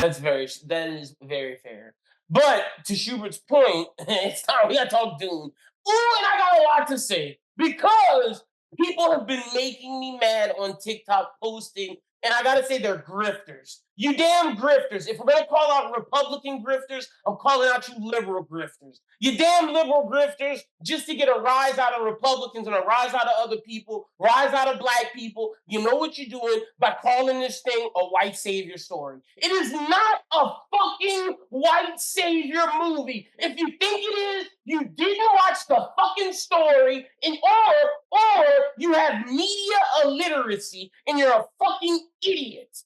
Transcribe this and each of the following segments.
that is very fair. But to Schubert's point, it's time we gotta talk Dune. Ooh, and I got a lot to say because people have been making me mad on TikTok posting, and I gotta say they're grifters. You damn grifters. If we're gonna call out Republican grifters, I'm calling out you liberal grifters. You damn liberal grifters, just to get a rise out of Republicans and a rise out of other people, rise out of black people. You know what you're doing by calling this thing a white savior story. It is not a fucking white savior movie. If you think it is, you didn't watch the fucking story, and or you have media illiteracy and you're a fucking idiot.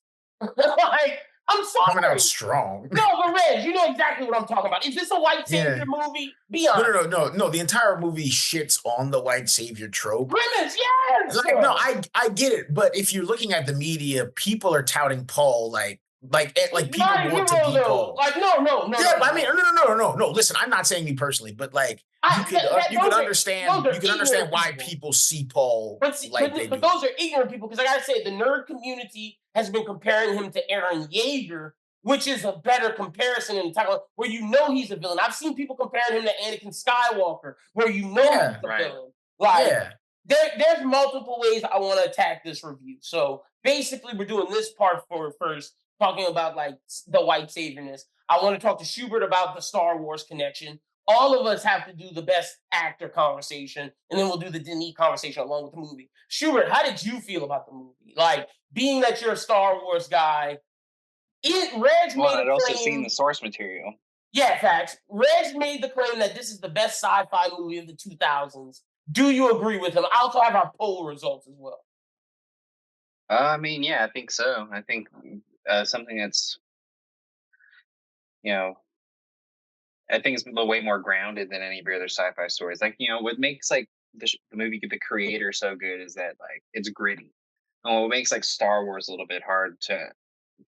Like, I'm Coming out sorry. strong. No, but Reg, you know exactly what I'm talking about. Is this a white Yeah. savior movie? Be No, honest. no, no, no, no. The entire movie shits on the white savior trope. Grimace, yes! Like, no, I get it, but if you're looking at the media, people are touting Paul like He's people not a want to hero be though. Paul. Like, no, no, no, Yeah, no, but I no, mean, no. no. Listen, I'm not saying you personally, but like you could understand Those are ignorant why people. people see Paul But see, like they but do. those are ignorant people because I gotta say the nerd community has been comparing him to Aaron Yeager, which is a better comparison in time where you know he's a villain. I've seen people comparing him to Anakin Skywalker, where you know he's Yeah, a Right. villain. Like yeah. there's multiple ways I want to attack this review. So basically, we're doing this part for first, talking about like the white saviorness. I want to talk to Schubert about the Star Wars connection. All of us have to do the best actor conversation, and then we'll do the Denis conversation along with the movie. Schubert, how did you feel about the movie? Like, being that you're a Star Wars guy, Reg Well, made I'd a also seen claim. the source material. Yeah, facts. Reg made the claim that this is the best sci-fi movie of the 2000s. Do you agree with him? I also have our poll results as well. I mean, yeah, I think so. I think something that's, you know, I think it's a little way more grounded than any of your other sci-fi stories. Like, what makes like the movie The Creator so good is that like it's gritty. And what makes like Star Wars a little bit hard to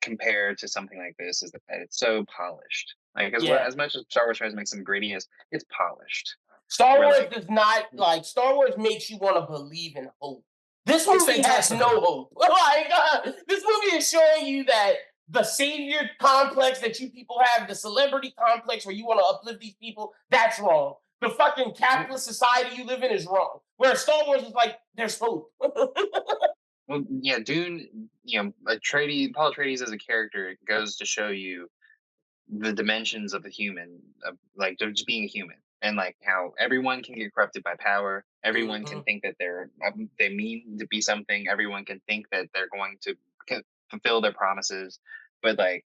compare to something like this is that it's so polished. Like Yeah. as much as Star Wars tries to make some grittiness, it's polished. Star Where Wars like does not like Star Wars makes you want to believe in hope. This It's movie has no fantastical. hope. This movie is showing you that the savior complex that you people have, the celebrity complex where you want to uplift these people, that's wrong. The fucking capitalist society you live in is wrong. Whereas Star Wars is like, there's hope. well, yeah, Dune, Paul Atreides as a character goes to show you the dimensions of the human, of like just being a human, and like how everyone can get corrupted by power. Everyone can Mhm. think that they mean to be something. Everyone can think that they're going to fulfill their promises, but like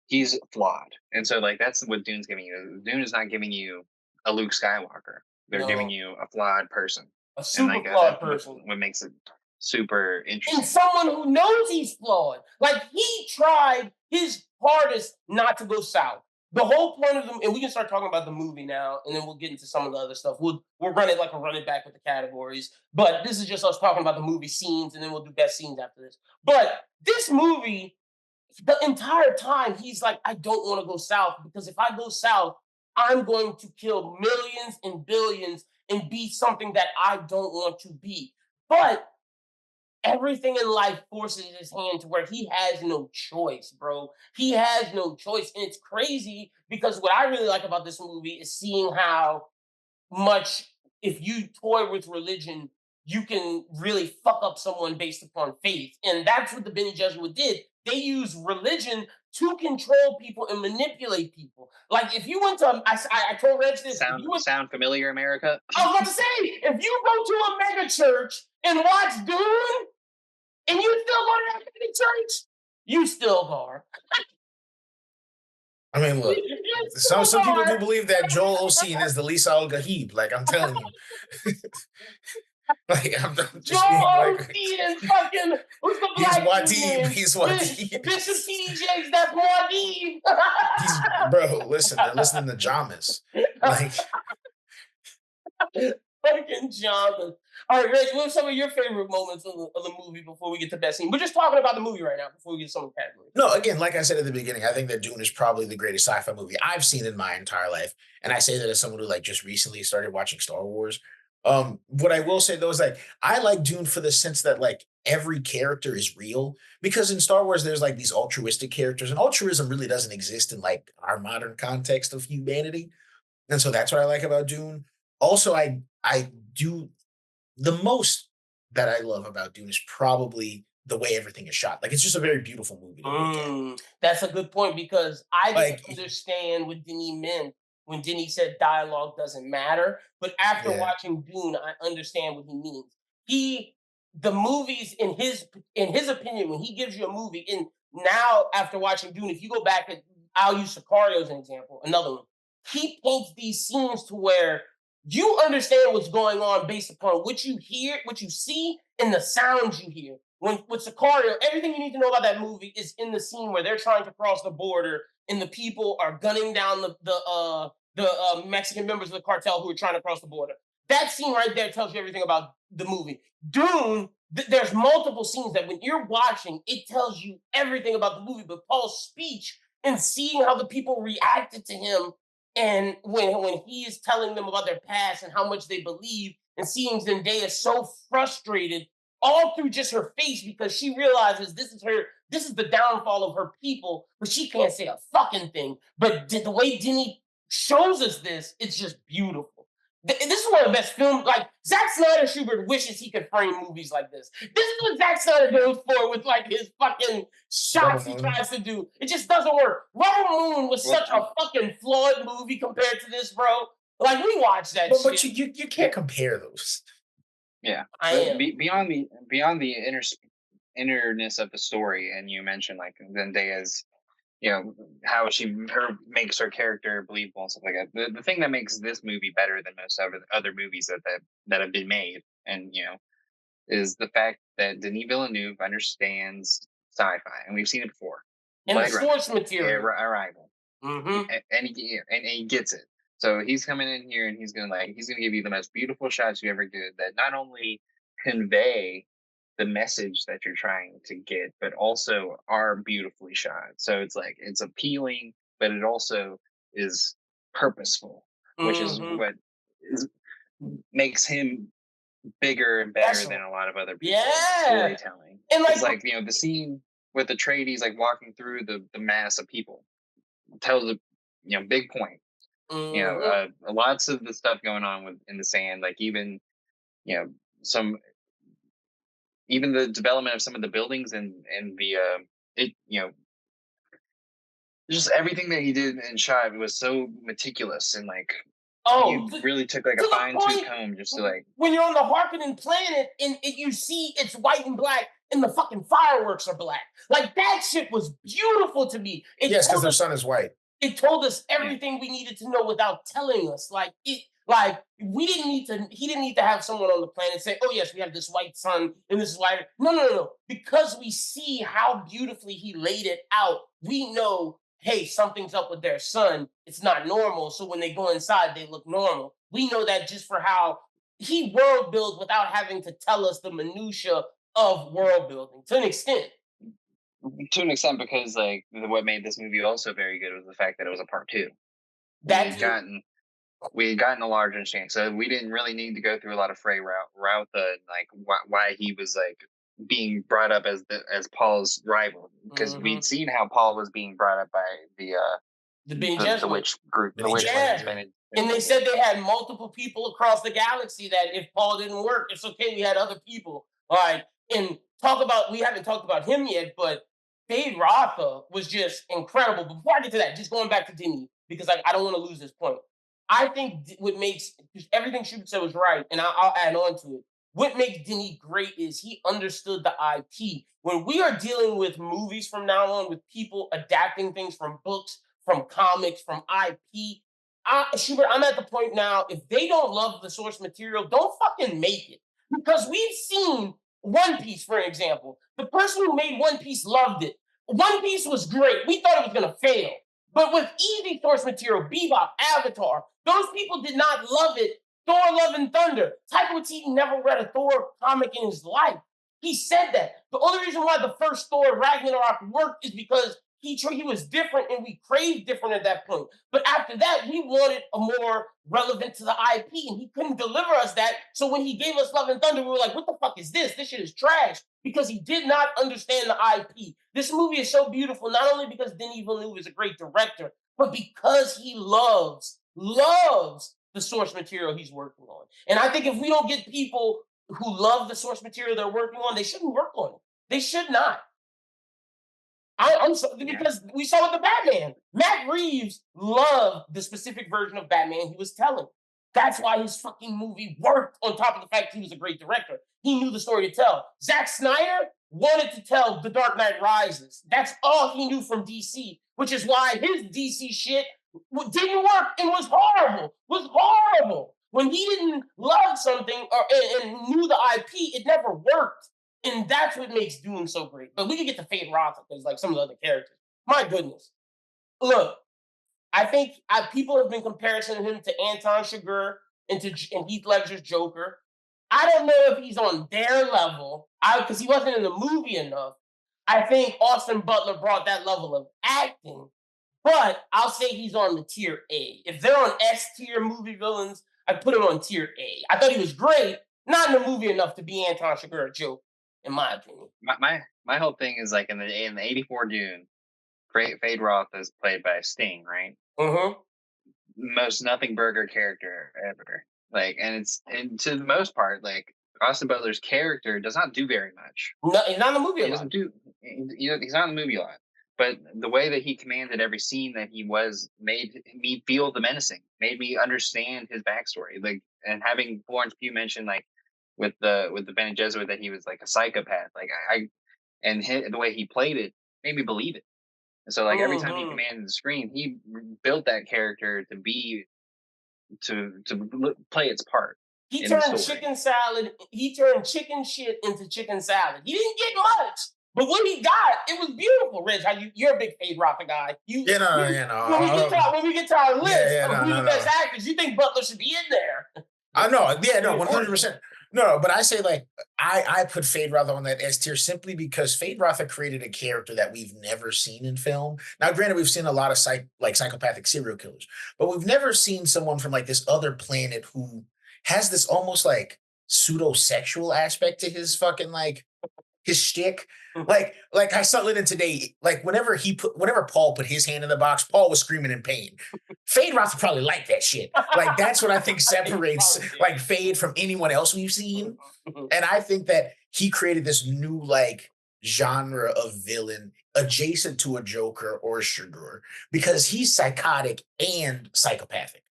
he's flawed, and so like that's what Dune's giving you. Dune is not giving you a Luke Skywalker. They're giving No, you a flawed person, a and super like flawed that's person. what makes it super And interesting. someone who knows he's flawed. Like he tried his hardest not to go south. The whole point of them, and we can start talking about the movie now, and then we'll get into some of the other stuff. We'll run it like a run it back with the categories. But this is just us talking about the movie scenes, and then we'll do best scenes after this. But this movie, the entire time, he's like, I don't want to go south because if I go south, I'm going to kill millions and billions and be something that I don't want to be. But everything in life forces his hand to where he has no choice, bro. He has no choice. And it's crazy because what I really like about this movie is seeing how much, if you toy with religion, you can really fuck up someone based upon faith. And that's what the Bene Gesserit did. They use religion to control people and manipulate people. Like if you went to, I told Reg this, if you went, Sound familiar, America? I was about to say, if you go to a mega church and watch Dune, and you still go to that mega church, you still are. I mean, look, You some still people do are. believe that Joel Osteen is the Lisa Al Gaib. Like I'm telling you, like I'm just being Joel like Osteen and fucking who's the he's black dude's Wadib, name? he's Wadib. Bishop T.D. Jakes, that's Muad'Dib. He's bro. Listen, they're listening to Jamas. Like Fucking Jonathan. All right, Reg, what are some of your favorite moments of the movie before we get to best scene? We're just talking about the movie right now before we get to some of the categories. no, again, like I said at the beginning, I think that Dune is probably the greatest sci-fi movie I've seen in my entire life, and I say that as someone who like just recently started watching Star Wars. What I will say though is like I like Dune for the sense that like every character is real because in Star Wars there's like these altruistic characters and altruism really doesn't exist in like our modern context of humanity. And so that's what I like about Dune. Also, I do the most that I love about Dune is probably the way everything is shot. Like it's just a very beautiful movie to look at. That's a good point because I didn't Like understand what Denis meant when Denis said dialogue doesn't matter. But after yeah, watching Dune, I understand what he means. He, the movies in his opinion, when he gives you a movie, and now after watching Dune, if you go back and I'll use Sicario as an example, another one. He paints these scenes to where you understand what's going on based upon what you hear, what you see, and the sounds you hear. When with Sicario, everything you need to know about that movie is in the scene where they're trying to cross the border and the people are gunning down the Mexican members of the cartel who are trying to cross the border. That scene right there tells you everything about the movie. Dune, there's multiple scenes that when you're watching, it tells you everything about the movie. But Paul's speech and seeing how the people reacted to him and when he is telling them about their past and how much they believe, and seeing Zendaya so frustrated all through just her face because she realizes this is the downfall of her people, but she can't say a fucking thing. But the way Denny shows us this, it's just beautiful. This is one of the best films. Like Zack Snyder, Schubert wishes he could frame movies like this. This is what Zack Snyder goes for with like his fucking Rebel shots he Moon. tries to do. It just doesn't work. Rebel Moon was Well, such a fucking flawed movie compared to this, bro. Like we watched that But shit. you can't compare those. yeah, I but am. beyond the innerness of the story, and you mentioned like Zendaya's, how her makes her character believable and stuff like that. The thing that makes this movie better than most other movies that have been made, and is the fact that Denis Villeneuve understands sci-fi, and we've seen it before. And the Blade Runner, source material. Arrival, Mm-hmm. and he gets it. So he's coming in here and he's gonna give you the most beautiful shots you ever did that not only convey the message that you're trying to get, but also are beautifully shot. So it's like it's appealing, but it also is purposeful, which is Mm-hmm. what is makes him bigger and better than Excellent. a lot of other people in Yeah. storytelling. And It's like like the scene with the Atreides like walking through the mass of people tells a big point. mm-hmm. Lots of the stuff going on with in the sand, like you know some even the development of some of the buildings and the it just everything that he did and shot was so meticulous and like Oh, you really took like a to the fine tooth point comb just to like when you're on the Harkonnen planet and you see it's white and black and the fucking fireworks are black. Like that shit was beautiful to me. Yes, because their son is white. It told us yeah. everything we needed to know without telling us. Like we didn't need to he didn't need to have someone on the planet say, oh yes, we have this white sun and this is why. No. Because we see how beautifully he laid it out, we know, hey, something's up with their son. It's not normal. So when they go inside, they look normal. We know that just for how he world builds without having to tell us the minutia of world building to an extent. To an extent because like what made this movie also very good was the fact that it was a part two. We That had too. gotten we had gotten a large understanding, so we didn't really need to go through a lot of Frey route like why he was like being brought up as Paul's rival because Mm-hmm. we'd seen how Paul was being brought up by The Bene the Gesserit. witch group, the Bene witch Yeah. hunters. Gesserit. And they said they had multiple people across the galaxy that if Paul didn't work, it's okay. We had other people. All right. And we haven't talked about him yet, but Fade Rotha was just incredible. But before I get to that, just going back to Dini, because I don't want to lose this point. I think what makes everything Schubert said was right, and I'll add on to it. What makes Denis great is he understood the IP. When we are dealing with movies from now on, with people adapting things from books, from comics, from IP, Schubert, I'm at the point now, if they don't love the source material, don't fucking make it. Because we've seen One Piece, for example. The person who made One Piece loved it. One Piece was great. We thought it was going to fail. But with easy source material, Bebop, Avatar, those people did not love it. Thor, Love, and Thunder. Taika Waititi never read a Thor comic in his life. He said that. The only reason why the first Thor Ragnarok worked is because he was different, and we craved different at that point. But after that, we wanted a more relevant to the IP, and he couldn't deliver us that. So when he gave us Love and Thunder, we were like, "What the fuck is this? This shit is trash." Because he did not understand the IP. This movie is so beautiful, not only because Denis Villeneuve is a great director, but because he loves the source material he's working on. And I think if we don't get people who love the source material they're working on, they shouldn't work on it. They should not. I'm so, Yeah. because we saw with the Batman. Matt Reeves loved the specific version of Batman he was telling. That's why his fucking movie worked. On top of the fact he was a great director, he knew the story to tell. Zack Snyder wanted to tell The Dark Knight Rises. That's all he knew from DC, which is why his DC shit didn't work and was horrible. Was horrible. When he didn't love something and knew the IP, it never worked. And that's what makes Dune so great. But we can get to Fade Rotha because, like, some of the other characters. My goodness. Look, I think people have been comparing him to Anton Chigurh and Heath Ledger's Joker. I don't know if he's on their level because he wasn't in the movie enough. I think Austin Butler brought that level of acting, but I'll say he's on the tier A. If they're on S tier movie villains, I put him on tier A. I thought he was great, not in the movie enough to be Anton Chigurh Joker, in my opinion. My whole thing is like in the '84 Dune, Fade Roth is played by Sting, right? Mm-hmm. Most nothing burger character ever. Like, and to the most part, like Austin Butler's character does not do very much. No, he's not in the movie a He lot. doesn't do. He's not in the movie a lot. But the way that he commanded every scene that he was made me feel the menacing, made me understand his backstory. Like, and having Florence Pugh mention like with the Bene Gesserit that he was like a psychopath. Like the way he played it made me believe it. And so like every time he Mhm. commanded the screen, he built that character to be to play its part He in the turned story. chicken salad. He turned chicken shit into chicken salad. He didn't get much, but what he got, it was beautiful. Rich, you're a big Fade Rotha guy. When we get to our list of who's the best actors, you think Butler should be in there? I know, yeah, no, 100%. No, but I say like I put Fade Rotha on that S tier simply because Fade Rotha created a character that we've never seen in film. Now, granted, we've seen a lot of psychopathic serial killers, but we've never seen someone from like this other planet who has this almost like pseudo sexual aspect to his fucking like his shtick. Like I saw it in today. Like whenever Paul put his hand in the box, Paul was screaming in pain. Fade Roth probably like that shit. Like that's what I think separates like Fade from anyone else we've seen. And I think that he created this new like genre of villain adjacent to a Joker or a Chigurh because he's psychotic and psychopathic.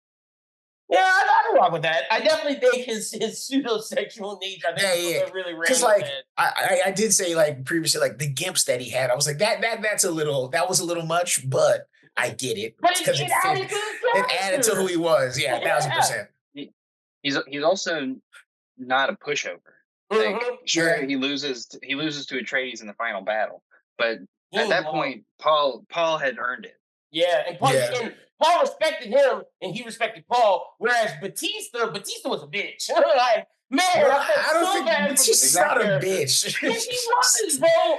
Yeah, I don't rock with that. I definitely think his pseudo-sexual nature. I think Yeah. really Because ran with like that. I did say like previously like the gimps that he had, I was like that was a little much, but I get it But because it added to his it added to who he was. Yeah, 1,000%. He's also not a pushover. Like sure he loses to Atreides in the final battle, but at that point Paul had earned it. Yeah, and Paul respected him, and he respected Paul. Whereas Batista was a bitch. Like, man, I don't think Batista's not a bitch. Yes, he was, bro.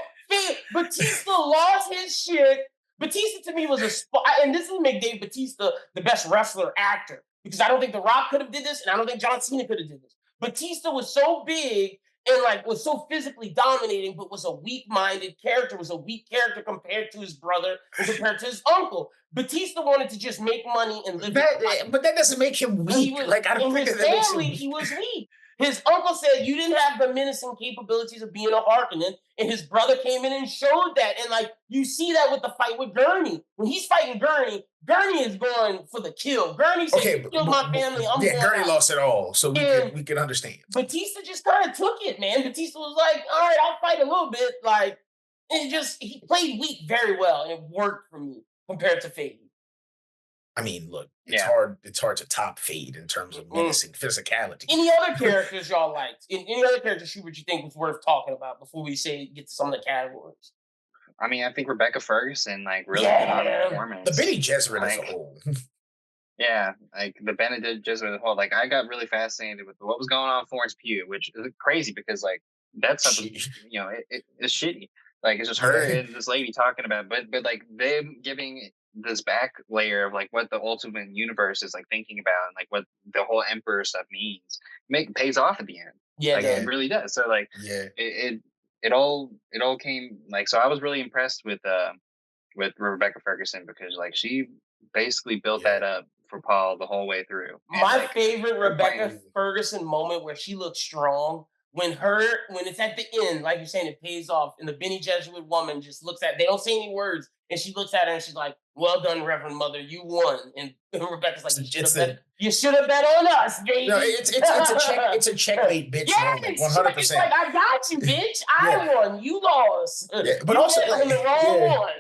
Batista lost his shit. Batista to me was a spot, and this is make Dave Batista the best wrestler actor because I don't think The Rock could have did this, and I don't think John Cena could have did this. Batista was so big and like was so physically dominating, but was a weak-minded character, was a weak character compared to his brother and compared to his uncle. Batista wanted to just make money and live. But that doesn't make him weak. Like I don't think his that makes him family, weak. he was weak. His uncle said you didn't have the menacing capabilities of being a Harkonnen, and his brother came in and showed that. And like you see that with the fight with Gurney. When he's fighting Gurney is going for the kill. Gurney said, "You killed my family." Gurney lost it all, so we can understand. Batista just kind of took it, man. Batista was like, "All right, I'll fight a little bit." Like, and he played weak very well, and it worked for me compared to Fade. I mean, look, it's hard to top Fade in terms of menacing physicality. Any other characters y'all liked? Any other characters, Schubert, you think was worth talking about before we get to some of the categories? I mean, I think Rebecca Ferguson, like, really good on performance. The Bene Gesserit as a whole. Yeah, like the Bene Gesserit as a whole. Like, I got really fascinated with what was going on with Florence Pugh, which is crazy because, like, that stuff, it's shitty. Like it's just her and this lady talking about, but like them giving this back layer of like what the ultimate universe is like thinking about and like what the whole emperor stuff means pays off at the end. Yeah, it Like it does. Yeah, really does. So like yeah, it all came like, so I was really impressed with Rebecca Ferguson because like she basically built yeah. that up for Paul the whole way through. And My like favorite her Rebecca plan, Ferguson moment where she looks strong when it's at the end, like you're saying, it pays off, and the Benny Jesuit woman just looks at. They don't say any words, and she looks at her and she's like, "Well done, Reverend Mother, you won." And Rebecca's like, "You should It's have bet. the You should have bet on us, no, baby." it's a checkmate bitch moment, Yes, 100%. it's like I got you, bitch. Yeah, I won. You lost. yeah. But You also, bet on the like, yeah. wrong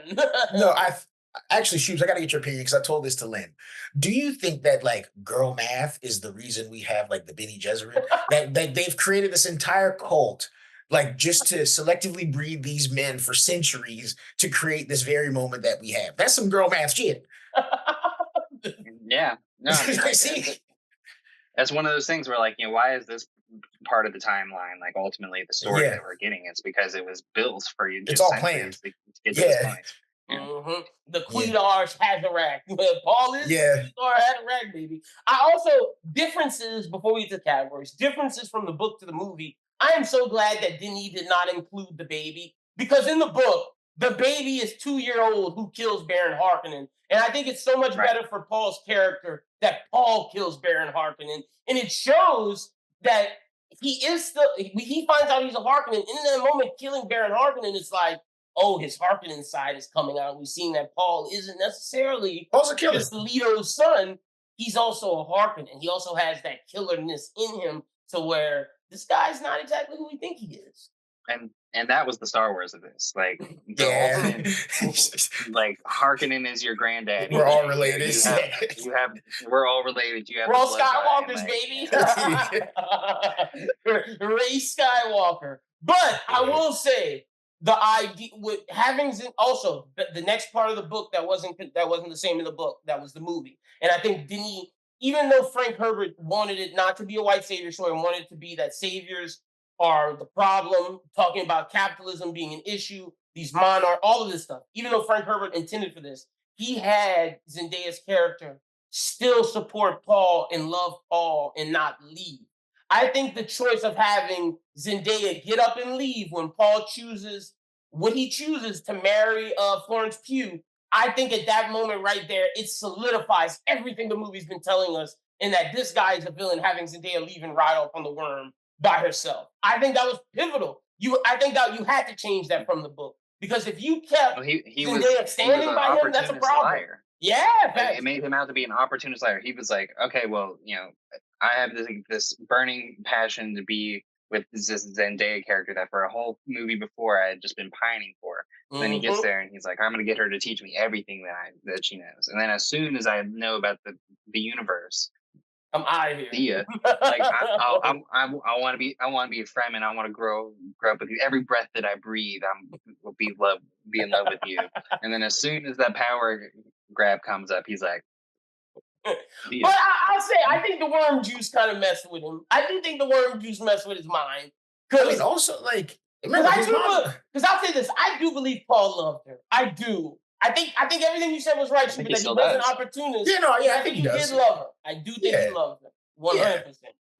No, one. I actually, Shubes, I got to get your opinion because I told this to Lynn. Do you think that like girl math is the reason we have like the Bene Gesserit? That they've created this entire cult, like just to selectively breed these men for centuries to create this very moment that we have. That's some girl math shit. yeah, no, I mean like See, that's one of those things where like, why is this part of the timeline like ultimately the story yeah, that we're getting? It's because it was built for you it's just all planned. centuries to get to this Yeah, point. Yeah. The yeah, Queedars Hazarak. Paul is the yeah. Queedar Hazarak, baby. I also, differences, before we get to categories, differences from the book to the movie. I am so glad that Denis did not include the baby because in the book, the baby is 2 year old who kills Baron Harkonnen. And I think it's so much Right. better for Paul's character that Paul kills Baron Harkonnen. And it shows that he is still, he finds out he's a Harkonnen. In that moment, killing Baron Harkonnen is like, oh, his Harkonnen side is coming out. We've seen that Paul isn't necessarily Paul's a killer. just Leto's son. He's also a Harkonnen. He also has that killerness in him to where this guy's not exactly who we think he is. And that was the Star Wars of this, like the Yeah. ultimate, like Harkonnen is your granddaddy. We're all Like, related. you have we're all related. You have We're the all bloodline, Skywalkers, like baby. yeah. Ray Skywalker. But I Yeah. will say the idea with having also the next part of the book that wasn't the same in the book. That was the movie, and I think Denis, even though Frank Herbert wanted it not to be a white savior story and wanted it to be that saviors are the problem, talking about capitalism being an issue, these monarch, all of this stuff. Even though Frank Herbert intended for this, he had Zendaya's character still support Paul and love Paul and not leave. I think the choice of having Zendaya get up and leave when Paul chooses what he chooses to marry Florence Pugh, I think at that moment right there, it solidifies everything the movie's been telling us, and that this guy is a villain, having Zendaya leave and ride off on the worm by herself. I think that was pivotal. I think that you had to change that from the book because if you kept Well, Zendaya he was standing an by him, that's a opportunist problem. liar. Yeah, Like it facts. made him out to be an opportunist liar. He was like, okay, well, I have this burning passion to be with this Zendaya character that for a whole movie before I had just been pining for. And then he gets Mhm. there and he's like, I'm gonna get her to teach me everything that she knows. And then as soon as I know about the universe, I'm out of see ya. here. Like I want to be a friend and I want to grow up with you. Every breath that I breathe, will be in love with you. And then as soon as that power grab comes up, he's like, see But ya. I'll say, I think the worm juice kind of messed with him. I do think the worm juice messed with his mind. I mean, Because also, like, because remember his mom. I'll say this, I do believe Paul loved her. I do. I think everything you said was right, I think Shubert, he that he still was an does. opportunist. Yeah, no, And yeah, I I think think he he did does. love her. I do think he Yeah, loved her. yeah,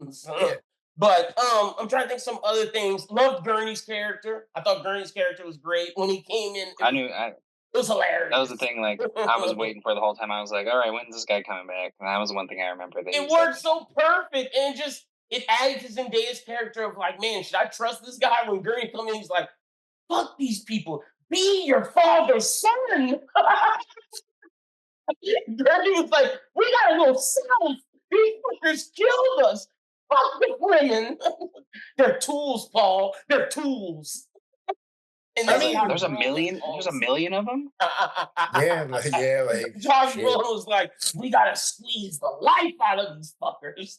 100%. yeah. But I'm trying to think some other things. Loved Gurney's character. I thought Gurney's character was great. When he came in, I knew I, it was that was the hilarious. thing. Like I was waiting for the whole time. I was like, all right, when's this guy coming back? And that was the one thing I remember that he It was like, worked so perfect, and it added to Zendaya's character of like, man, should I trust this guy? When Gurney come in, he's like, fuck these people. Be your father's son. Gurney was like, we gotta go south. These fuckers killed us. Fuck the women. They're tools, Paul. They're tools. And I he's that's like, Josh mean, there's a Brolin million, there's a also. million of them. yeah, like Josh shit. Brolin was like, we gotta squeeze the life out of these fuckers.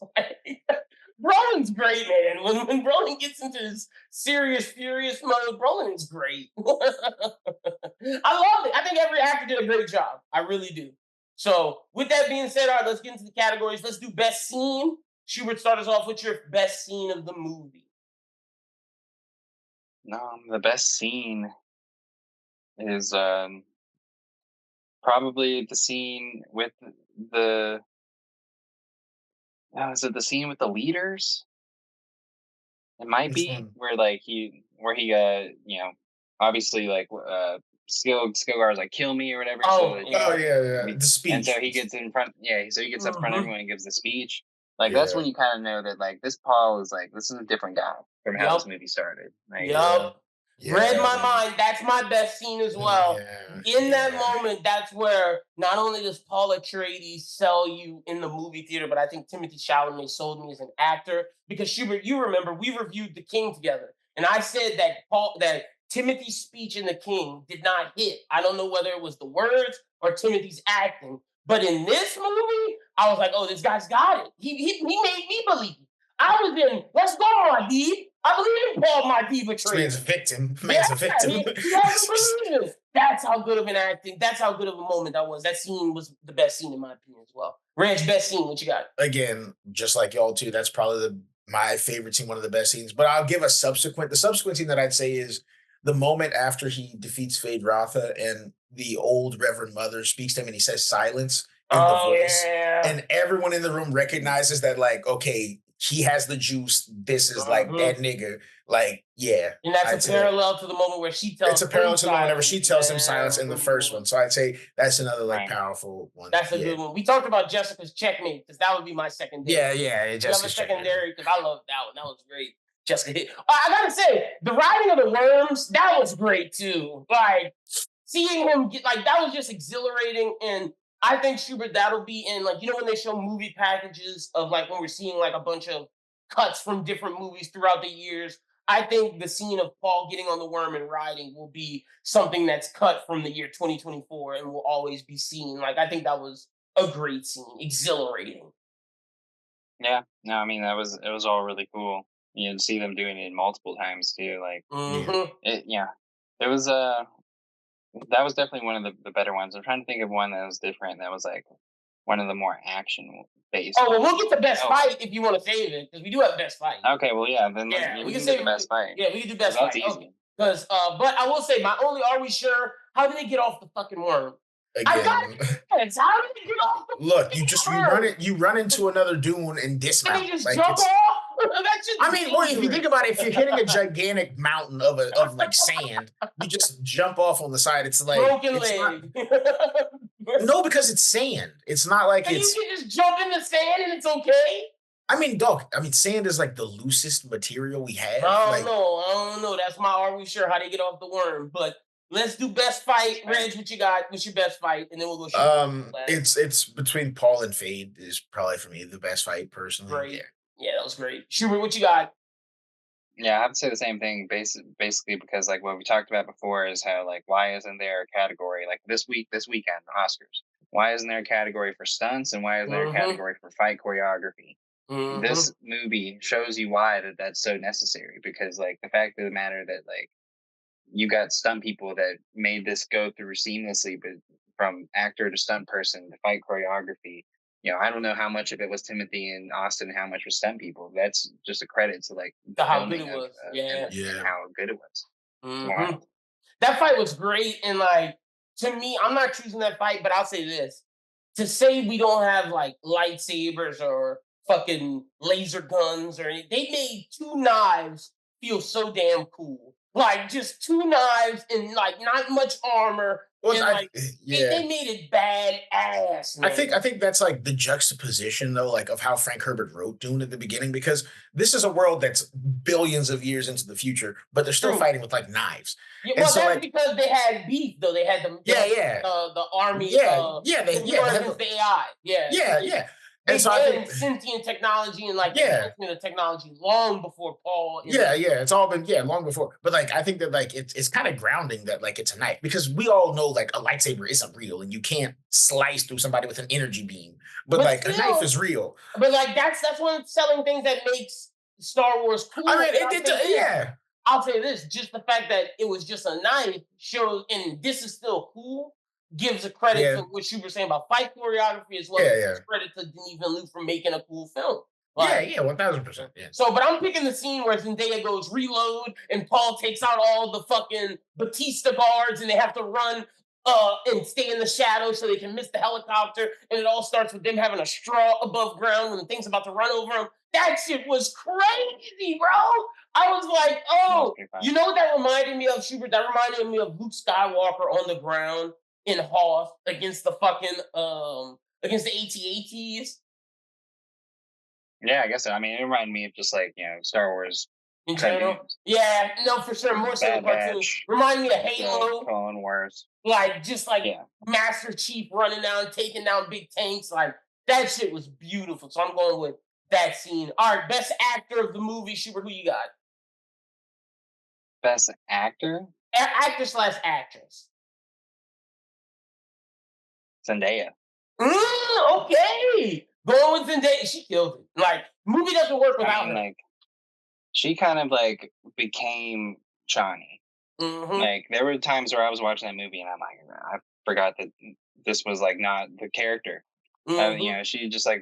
Brolin's great, man. When Brolin gets into his serious, furious mode, Brolin is great. I love it. I think every actor did a great job. I really do. So, with that being said, all right, let's get into the categories. Let's do best scene. Schubert, start us off with your best scene of the movie. No, the best scene. is probably the scene with the is it the scene with the leaders? It might Which be one? where like he obviously like Skilgar's like kill me or whatever so Oh that Oh yeah. yeah. The and so speech. he gets in front so he gets up front of Hmm. everyone and gives the speech. Like that's Yeah. when you kind of know that like this Paul is like this is a different guy from how this Yep. movie started. Like Yeah. Yup. Read Yeah. my mind. That's my best scene as well. Yeah. In that Yeah. moment, that's where not only does Paul Atreides sell you in the movie theater, but I think Timothy Chalamet sold me as an actor. Because Schubert, you remember we reviewed The King together, and I said that Timothy's speech in The King did not hit. I don't know whether it was the words or Timothy's acting, but in this movie, I was like, oh, this guy's got it. He made me believe. I was in. Let's go, Mahdi. I believe in Paul Mahdi This man's a Atreides. victim. Yeah, Man's a victim. he has to believe it. That's how good of an acting. That's how good of a moment that was. That scene was the best scene in my opinion as well. Reg, best scene. What you got? Again, just like y'all too, that's probably my favorite scene, one of the best scenes. But I'll give the subsequent scene that I'd say is the moment after he defeats Fade Rotha and the old Reverend Mother speaks to him and he says silence in the Oh voice, yeah. and everyone in the room recognizes that, like, okay, he has the juice. This is like Mhm. that nigga. Like, yeah, And that's a I'd say parallel to the moment where she it's tells a him parallel to the whenever silence. she tells him Yeah, silence in the really first good. one. So I'd say that's another like right. powerful one. That's a Yeah. good one. We talked about Jessica's checkmate because that would be my secondary. Yeah, yeah, it You have a just checking. secondary because I love that one. That was great. Jessica hit. I gotta say, the riding of the worms, that was great too. Like seeing him get like that was just exhilarating. And I think Schubert, that'll be in like, when they show movie packages of like when we're seeing like a bunch of cuts from different movies throughout the years. I think the scene of Paul getting on the worm and riding will be something that's cut from the year 2024 and will always be seen. Like I think that was a great scene, exhilarating. Yeah. No, I mean it was all really cool. You know, to see them doing it multiple times too. Like Yeah. Hmm. it yeah. It was that was definitely one of the better ones. I'm trying to think of one that was different that was like one of the more action based Oh well, we'll ones. get to best Oh, fight if you want to save it because we do have best fight. okay, well yeah, then Yeah, yeah, we we can can do save the it. best fight. Yeah, we can do 'Cause best that's fight. Okay, easy. because but I will say my only. Are we sure? How did they get off the fucking worm? I got Again, it. How did they get off the look, fucking you worm? run into another dune and And they dismount. just Like jump it's off. That's I just mean, well, if you think dangerous. about it, if you're hitting a gigantic mountain of like sand, you just jump off on the side. It's like Broken it's not leg. no, because it's sand. It's not like And you it's can just jump in the sand and it's okay. I mean, dog, I mean, sand is like the loosest material we have. I don't Like, know. I don't know. That's my. Are we sure how they get off the worm? But let's do best fight. Fair. Reg, what you got? What's your best fight? And then we'll go shoot last. it's between Paul and Fade is probably for me the best fight personally. Yeah. Great. Yeah, that was great. Schubert, what you got? Yeah, I have to say the same thing. Basically, because like what we talked about before is how like why isn't there a category like this weekend Oscars? Why isn't there a category for stunts and why isn't there a Mm-hmm. category for fight choreography? Mm-hmm. This movie shows you why that's so necessary because like the fact of the matter that like you got stunt people that made this go through seamlessly, but from actor to stunt person to fight choreography. You know, I don't know how much of it was Timothy and Austin, and how much was stunt people. That's just a credit to like the How good filming it of was. Yeah. and Yeah. how good it was. It's Mm-hmm. wild. That fight was great. And like to me, I'm not choosing that fight, but I'll say this. To say we don't have like lightsabers or fucking laser guns or anything, they made two knives feel so damn cool. Like just two knives and like not much armor. Well, And like yeah. they made it badass, man. I think that's like the juxtaposition though, like of how Frank Herbert wrote Dune at the beginning, because this is a world that's billions of years into the future, but they're still True. fighting with like knives. Yeah, And well, so that's like, because they had beef though. They yeah, had yeah, the army the they war have against the AI. Yeah, yeah, yeah. And they so I think banned sentient technology and like yeah, advancement of technology long before Paul and yeah, yeah, it's all been long before. But like I think that like it's kind of grounding that like it's a knife because we all know like a lightsaber isn't real and you can't slice through somebody with an energy beam. But but like a knife still, is real. but like that's one of the selling things that makes Star Wars I cool. mean, And I'll say this. yeah, I'll say this: just the fact that it was just a knife shows, and this is still cool, gives a credit yeah, to what you were saying about fight choreography as well as yeah, yeah. credit to Denis Villeneuve for making a cool film. Yeah, Like, yeah, 1000%. Yeah. so, but I'm picking the scene where Zendaya goes reload and Paul takes out all the fucking Batista guards and they have to run and stay in the shadows so they can miss the helicopter. And it all starts with them having a straw above ground when the thing's about to run over them. That shit was crazy, bro. I was like, That was oh, pretty you fun. know what that reminded me of, Schubert? That reminded me of Luke Skywalker on the ground in Hoth against the fucking against the AT-ATs. Yeah, I guess so. I mean, it reminded me of just like Star Wars In general. cartoons, Yeah, no, for sure. More so the Bad cartoons. Batch, Remind me of the Halo, Clone Wars. like just like Yeah, Master Chief running down, taking down big tanks. Like that shit was beautiful. So I'm going with that scene. All right, best actor of the movie, Schubert. Who you got? best actor Actor slash actress. Zendaya. Okay, going with Zendaya. She killed it. Like movie doesn't work I without mean, her. like she kind of like became Chani. Mm-hmm. Like there were times where I was watching that movie and I'm like, I forgot that this was like not the character. Mm-hmm. She just like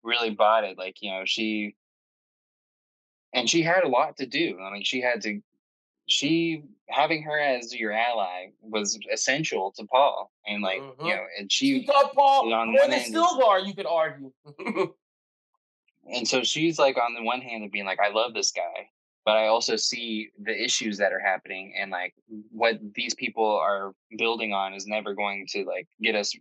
really bought it. Like she had a lot to do. I mean, she having her as your ally was essential to Paul, and like Mm-hmm. and She she taught Paul on more one than end is Stilgar, you could argue. and so she's like on the one hand of being like, I love this guy, but I also see the issues that are happening and like what these people are building on is never going to like get us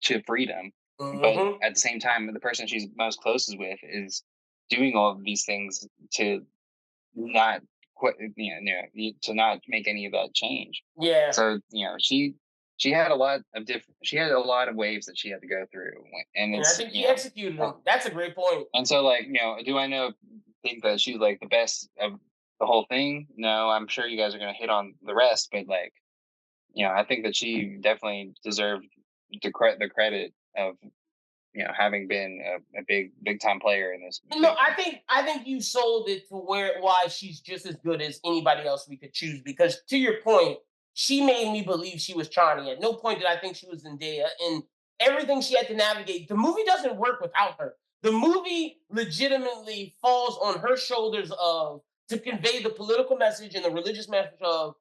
to freedom. But Mm-hmm. at the same time, the person she's most closest with is doing all of these things to not quit, to not make any of that change. Yeah. So she had a lot of she had a lot of waves that she had to go through, and And I it's think he executed them. That's a great point. and so, like, do I think that she's like the best of the whole thing? No, I'm sure you guys are gonna hit on the rest, but like, I think that she definitely deserved the credit of having been a big time player in this No, big I film. think I think you sold it to where why she's just as good as anybody else we could choose. Because to your point, she made me believe she was Chani. At no point did I think she was Zendaya, and everything she had to navigate. The movie doesn't work without her. The movie legitimately falls on her shoulders of to convey the political message and the religious message of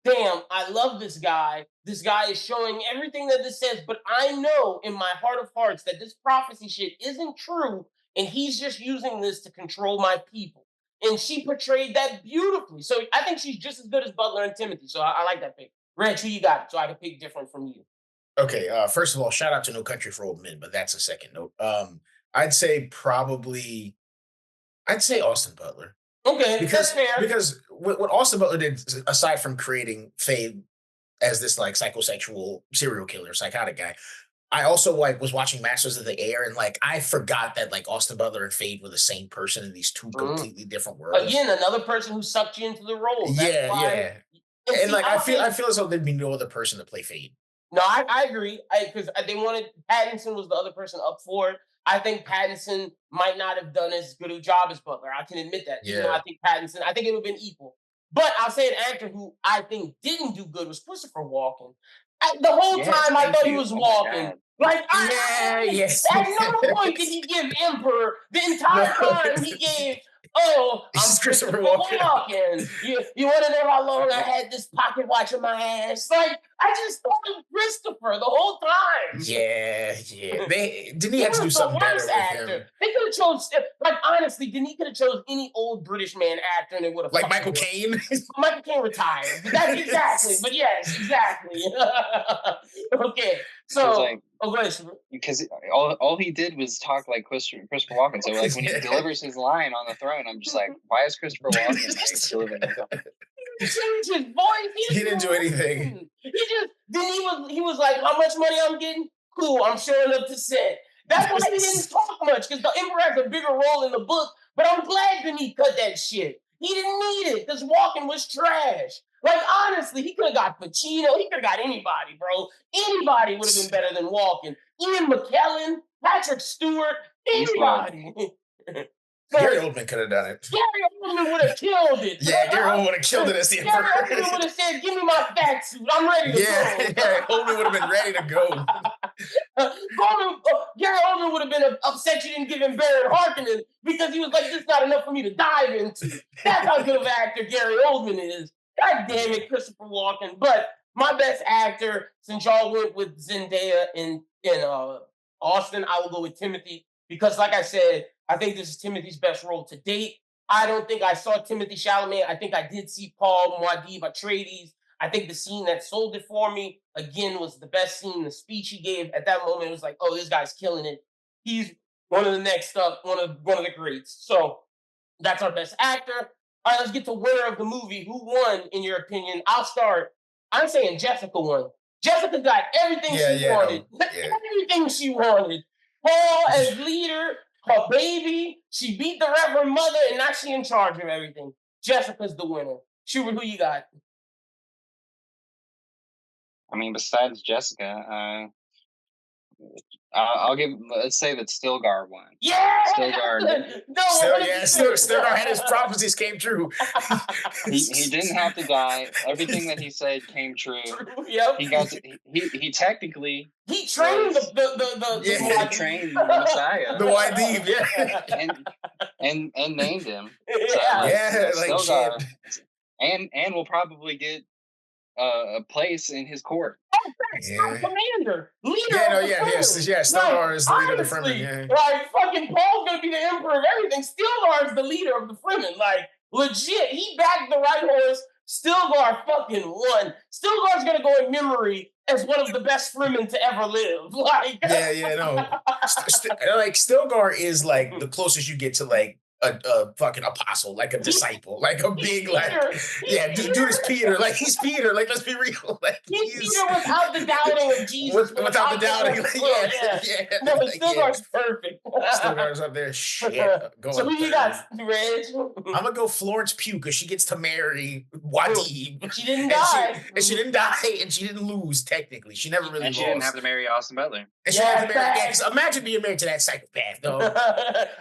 damn, I love this guy. This guy is showing everything that this says, but I know in my heart of hearts that this prophecy shit isn't true, and he's just using this to control my people. And she portrayed that beautifully. So I think she's just as good as Butler and Timothy. So I like that pick. Reg, who you got? So I can pick different from you. Okay, first of all, shout out to No Country for Old Men, but that's a second note. I'd say probably I'd say Austin Butler. Okay, that's Because fair. what Austin Butler did, aside from creating Faye as this like psychosexual serial killer, psychotic guy, I also like was watching Masters of the Air and like I forgot that like Austin Butler and Fade were the same person in these two Mhm. completely different worlds. Again, another person who sucked you into the role. That's Yeah, why. yeah. And And see, like I'll I say feel as though there'd be no other person to play Fade. no, I agree. Because they wanted Pattinson was the other person up for it. I think Pattinson might not have done as good a job as Butler. I can admit that. Even though Yeah. I think Pattinson, I think it would have been equal. But I'll say an actor who I think didn't do good was Christopher Walken. The whole Yes, time I thank thought he you. was Oh my walking. god. Like Yeah, yes. at no point did he give Emperor the No. entire time he gave. Oh, This I'm is Christopher Christopher Walken. Walken. You want to know how long I had this pocket watch in my ass? Like I just thought of Christopher the whole time. Yeah, yeah. They didn't he He have to do was the something better worst with actor. him. They could have chose, like, honestly, Denis could have chose any old British man actor and it would have Like fucking Michael worked. Caine. Michael Caine retired, but that's exactly. But yes, exactly. Okay, Because so like oh, go ahead, Shubert. because all he did was talk like Christopher Walken. So like when he delivers his line on the throne, I'm just like, why is Christopher Walken like delivering his line? He changed his voice. He He didn't didn't do do anything. anything. He just then he was like, how much money I'm getting? Cool, I'm showing up to set. That's why he didn't talk much because the Emperor has a bigger role in the book. But I'm glad Denis cut that shit. He didn't need it because Walken was trash. Like honestly, he could have got Pacino. He could have got anybody, bro. Anybody would have been better than Walken. Ian McKellen, Patrick Stewart, Beast mode. anybody. Gary Because Oldman could have done it. Gary Oldman would have killed it. Yeah, Gary Oldman would have killed it as the Gary Emperor. Oldman would have said, "Give me my fat suit. I'm ready to Yeah, go." yeah, Oldman would have been ready to go. Gary Oldman would have been upset you didn't give him Baron Harkonnen because he was like, this is not enough for me to dive into. That's how good of an actor Gary Oldman is. God damn it, Christopher Walken. But my best actor, since y'all went with Zendaya in Austin, I will go with Timothy because, like I said, I think this is Timothy's best role to date. I don't think I saw Timothy Chalamet. I think I did see Paul Muad'Dib Atreides. I think the scene that sold it for me again was the best scene. The speech he gave at that moment, it was like, oh, this guy's killing it. He's one of the next up, one of the greats. So that's our best actor. All right, let's get to winner of the movie. Who won, in your opinion? I'll start. I'm saying Jessica won. Jessica got everything she wanted. Everything she wanted. Paul as leader, her baby. She beat the Reverend Mother, and now she's in charge of everything. Jessica's the winner. Schubert, who you got? I mean, besides Jessica, I'll give. Let's say that Stilgar won. Yeah, Stilgar. Stilgar had his prophecies came true. he didn't have to die. Everything that he said came true. Yep. He technically he trained he trained the Messiah. The Muad'Dib, yeah. and named him. Yeah. So, Stilgar, and will probably get a place in his court. Oh, commander, leader. Stilgar is the leader of the Fremen. Yeah. Like fucking Paul's gonna be the emperor of everything. Stilgar is the leader of the Fremen. Like legit, he backed the right horse. Stilgar fucking won. Stilgar's gonna go in memory as one of the best Fremen to ever live. Like like Stilgar is like the closest you get to like a fucking apostle, like a disciple, like a big, like, dude is Peter, like he's Peter, like let's be real, like he's Peter without the doubting of Jesus, without the doubting, no, but Stilgar's perfect. Stilgar's up there, shit. So who you got, Reg? I'm gonna go Florence Pugh because she gets to marry Muad'Dib. She didn't die, and she didn't die, and she didn't lose technically. She never really and she lost. didn't have to marry Austin Butler. And she didn't have to marry. Imagine being married to that psychopath, though.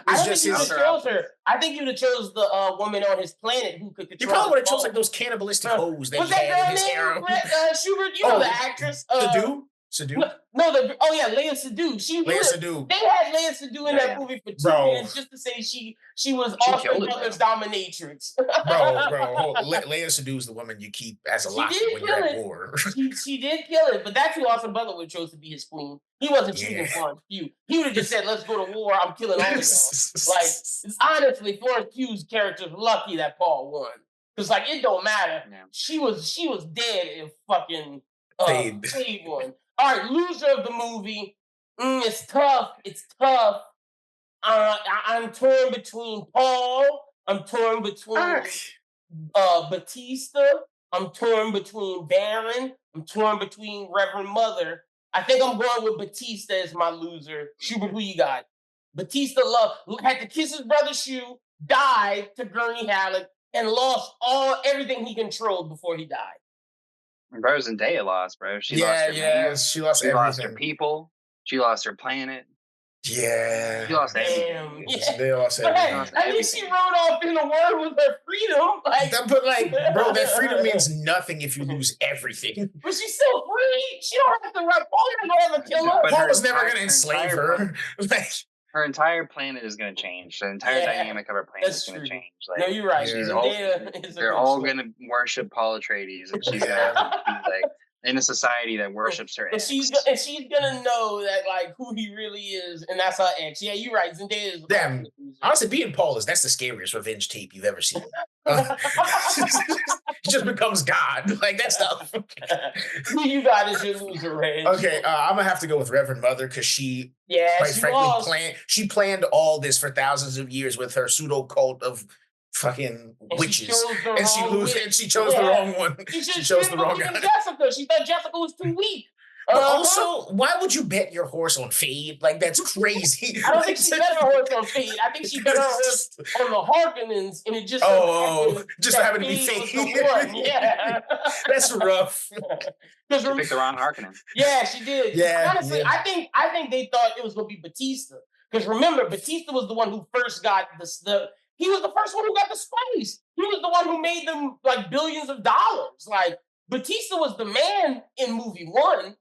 I think you would have chose her. I think you would have chose the woman on his planet who could control. You probably would have chose like those cannibalistic hoes that he had in his harem. Schubert, you know the actress. Sadu? No, Leia Sadu. Leia Sadu. They had Leia Sadu in that movie for 2 minutes just to say she was Austin Butler's dominatrix. bro. Leia Sadu is the woman you keep as a lock when you're at war. She did kill it, but that's who Austin Butler would have chose to be his queen. He wasn't choosing Florence Pugh. He would have just said, "Let's go to war. I'm killing all of y'all." Like honestly, Florence Pugh's character's lucky that Paul won because like it don't matter. Yeah. She was dead if fucking Fade won. All right, loser of the movie. It's tough. I'm torn between Paul. I'm torn between Batista. I'm torn between Baron. I'm torn between Reverend Mother. I think I'm going with Batista as my loser. Schubert, who you got? Batista had to kiss his brother's shoe, died to Gurney Halleck, and lost everything he controlled before he died. Bro, Zendaya lost, bro. She lost her man. She lost her people. She lost her planet. Yeah. She lost everything. Yeah. They lost everything. At least she rode off in the world with her freedom. Bro, that freedom means nothing if you lose everything. But she's still free. She don't have to run. Paul never ever kill her. Paul was never gonna enslave her. Her entire planet is going to change. The entire dynamic of her planet is going to change. No, you're right. They're all going to worship Paul Atreides, and she's going to be like in a society that worships her. And she's gonna know that like who he really is, and that's her ex. Yeah, you're right. Zendaya is. Damn. Honestly, being Paul that's the scariest revenge tape you've ever seen. He just becomes God, like that stuff. Who you got as your loser, Reg? Okay, I'm gonna have to go with Reverend Mother because she planned all this for thousands of years with her pseudo cult of fucking witches, and she chose the wrong one. She chose the wrong guy. Jessica. She thought Jessica was too weak. But also, why would you bet your horse on Fade? Like, that's crazy. I don't think she bet her horse on Fade. I think she bet her horse on the Harkonnens, and it just just happened to be Fade. Yeah, that's rough. She picked the wrong Harkonnen. Yeah, she did. Yeah, honestly, I think they thought it was going to be Batista because remember, Batista was the one who first got he was the first one who got the spice. He was the one who made them like billions of dollars. Like Batista was the man in movie one.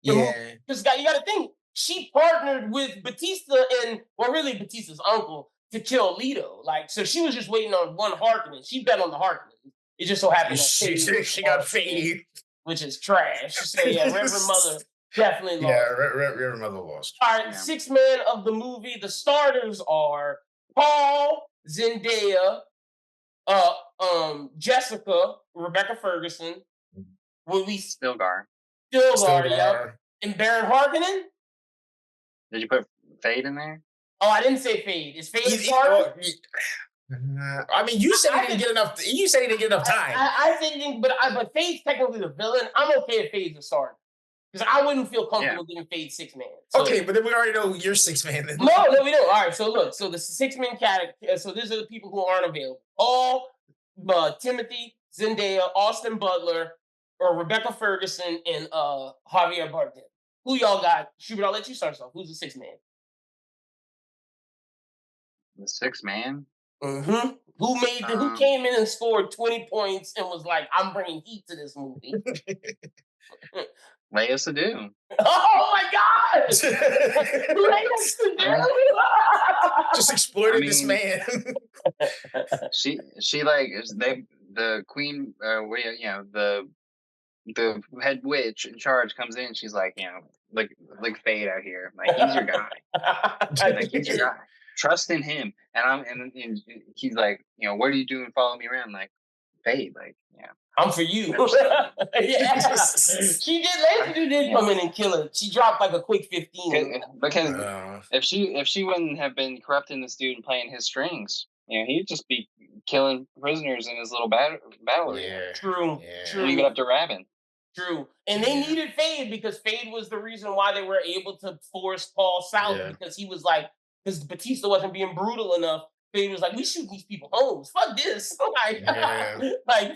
Yeah, because you got to think she partnered with Batista and, well, really Batista's uncle to kill Leto. Like, so she was just waiting on one Harkonnen. She bet on the Harkonnen. It just so happened that Fade was She on got the team, fade. which is trash. So yeah, Reverend Mother definitely Yeah, lost. Reverend Mother lost. All right, Yeah. six man of the movie. The starters are Paul, Zendaya, Jessica, Rebecca Ferguson. When we Stilgar. Stilgar, yep, Stilgar. and Baron Harkonnen. Did you put Fade in there? Oh, I didn't say Fade. Is Fade a He- starter? I mean, you said I he didn't think- get enough. You said he didn't get enough time. I think, but Fade's technically the villain. I'm okay if Fade's a starter because I wouldn't feel comfortable giving Fade 6 man. So, Okay, but then we already know you're 6 man. Then. no, we don't. All right, so look, so the 6 man category. So these are the people who aren't available: Paul, Timothy, Zendaya, Austin Butler, or Rebecca Ferguson, and Javier Bardem. Who y'all got? Schubert, I'll let you start us off. Who's the 6 man? The 6 man. Mm-hmm. Who came in and scored 20 points and was like, I'm bringing heat to this movie? Leia Sadu. Oh my God! Leia Sadu! Just exploited I this mean- man. She like the queen. The head witch in charge comes in. She's like, like Fade out here. Like, he's your guy. Like, he's your guy. Trust in him. And he's like, what are you doing? Follow me around. Like, Fade. Like, I'm for you. Yeah. She did come in and kill it. She dropped like a quick 15. Because if she wouldn't have been corrupting this dude and playing his strings, he'd just be killing prisoners in his little battle arena. True. Leave it up to Rabin. True. And they needed Fade because Fade was the reason why they were able to force Paul south because he was like, because Batista wasn't being brutal enough. Fade was like, we shoot these people homes. Fuck this. Like,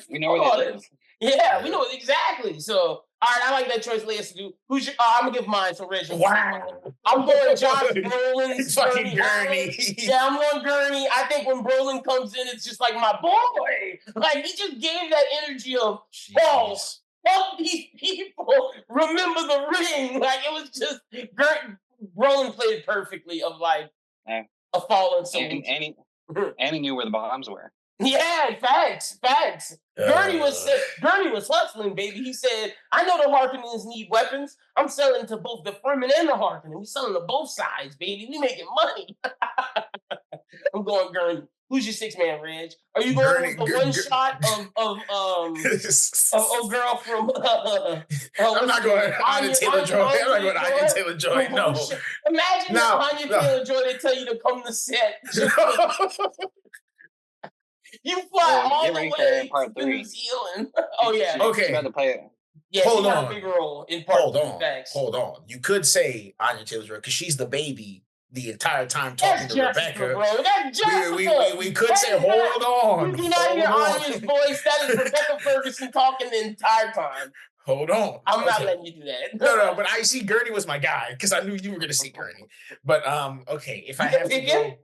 We know where they live. Yeah, we know exactly. So, all right, I like that choice, Leia Sadu. Who's your? I'm gonna give mine. So, Reggie. Wow. I'm going Josh Brolin. It's fucking Gurney. Yeah, I'm going Gurney. I think when Brolin comes in, it's just like my boy. Like, he just gave that energy of balls. Fuck these people. Remember the ring. Like, it was just Brolin played it perfectly of like a fallen soldier. And he knew where the bombs were. Yeah, facts. Gurney was hustling, baby. He said, I know the Harkonnens need weapons. I'm selling to both the Fremen and the Harkonnen. We selling to both sides, baby. We making money. I'm going Gurney. Who's your 6 man, Reg? Are you going with the one shot of girl from I'm not going Anya Taylor-Joy. I'm not going Anya Taylor-Joy. No. Imagine Anya Taylor-Joy, they tell you to come to set. You fly all the way to New Zealand. Oh yeah. Okay. She had to play it. Yeah, she got a big role in part 3. Hold on. You could say Anya Taylor-Joy because she's the baby the entire time talking to Rebecca. Bro. That's Jessica. We could say, hold on. You do not hear Anya's voice. That is Rebecca Ferguson talking the entire time. Hold on. I'm not letting you do that. No, but I see Gurney was my guy because I knew you were going to see Gurney. But okay, if I have to go.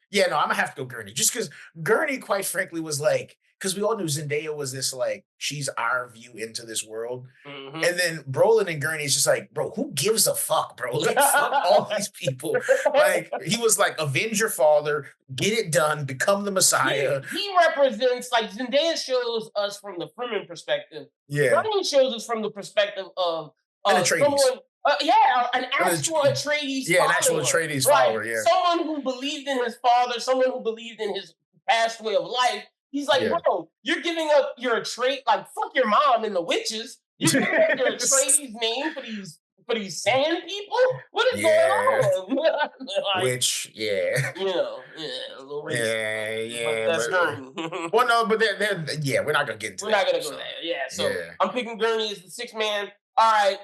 Yeah, no, I'm gonna have to go Gurney. Just because Gurney, quite frankly, was like, because we all knew Zendaya was this like, she's our view into this world. Mm-hmm. And then Brolin and Gurney is just like, bro, who gives a fuck, bro? Like, fuck all these people. Like, he was like, avenge your father, get it done, become the Messiah. He represents, like, Zendaya shows us from the Fremen perspective. Yeah. Gurney shows us from the perspective of someone. An actual Atreides follower. An actual Atreides follower, yeah. Someone who believed in his father, someone who believed in his past way of life. He's like, bro, you're giving up your Atreides, like, fuck your mom and the witches. You're giving up your Atreides name for these sand people? What is going on? Like, which, a little racist. Yeah. That's Gurney. Well, no, but we're not going to get into that. We're not going to go there. Yeah, so I'm picking Gurney as the 6 man. All right,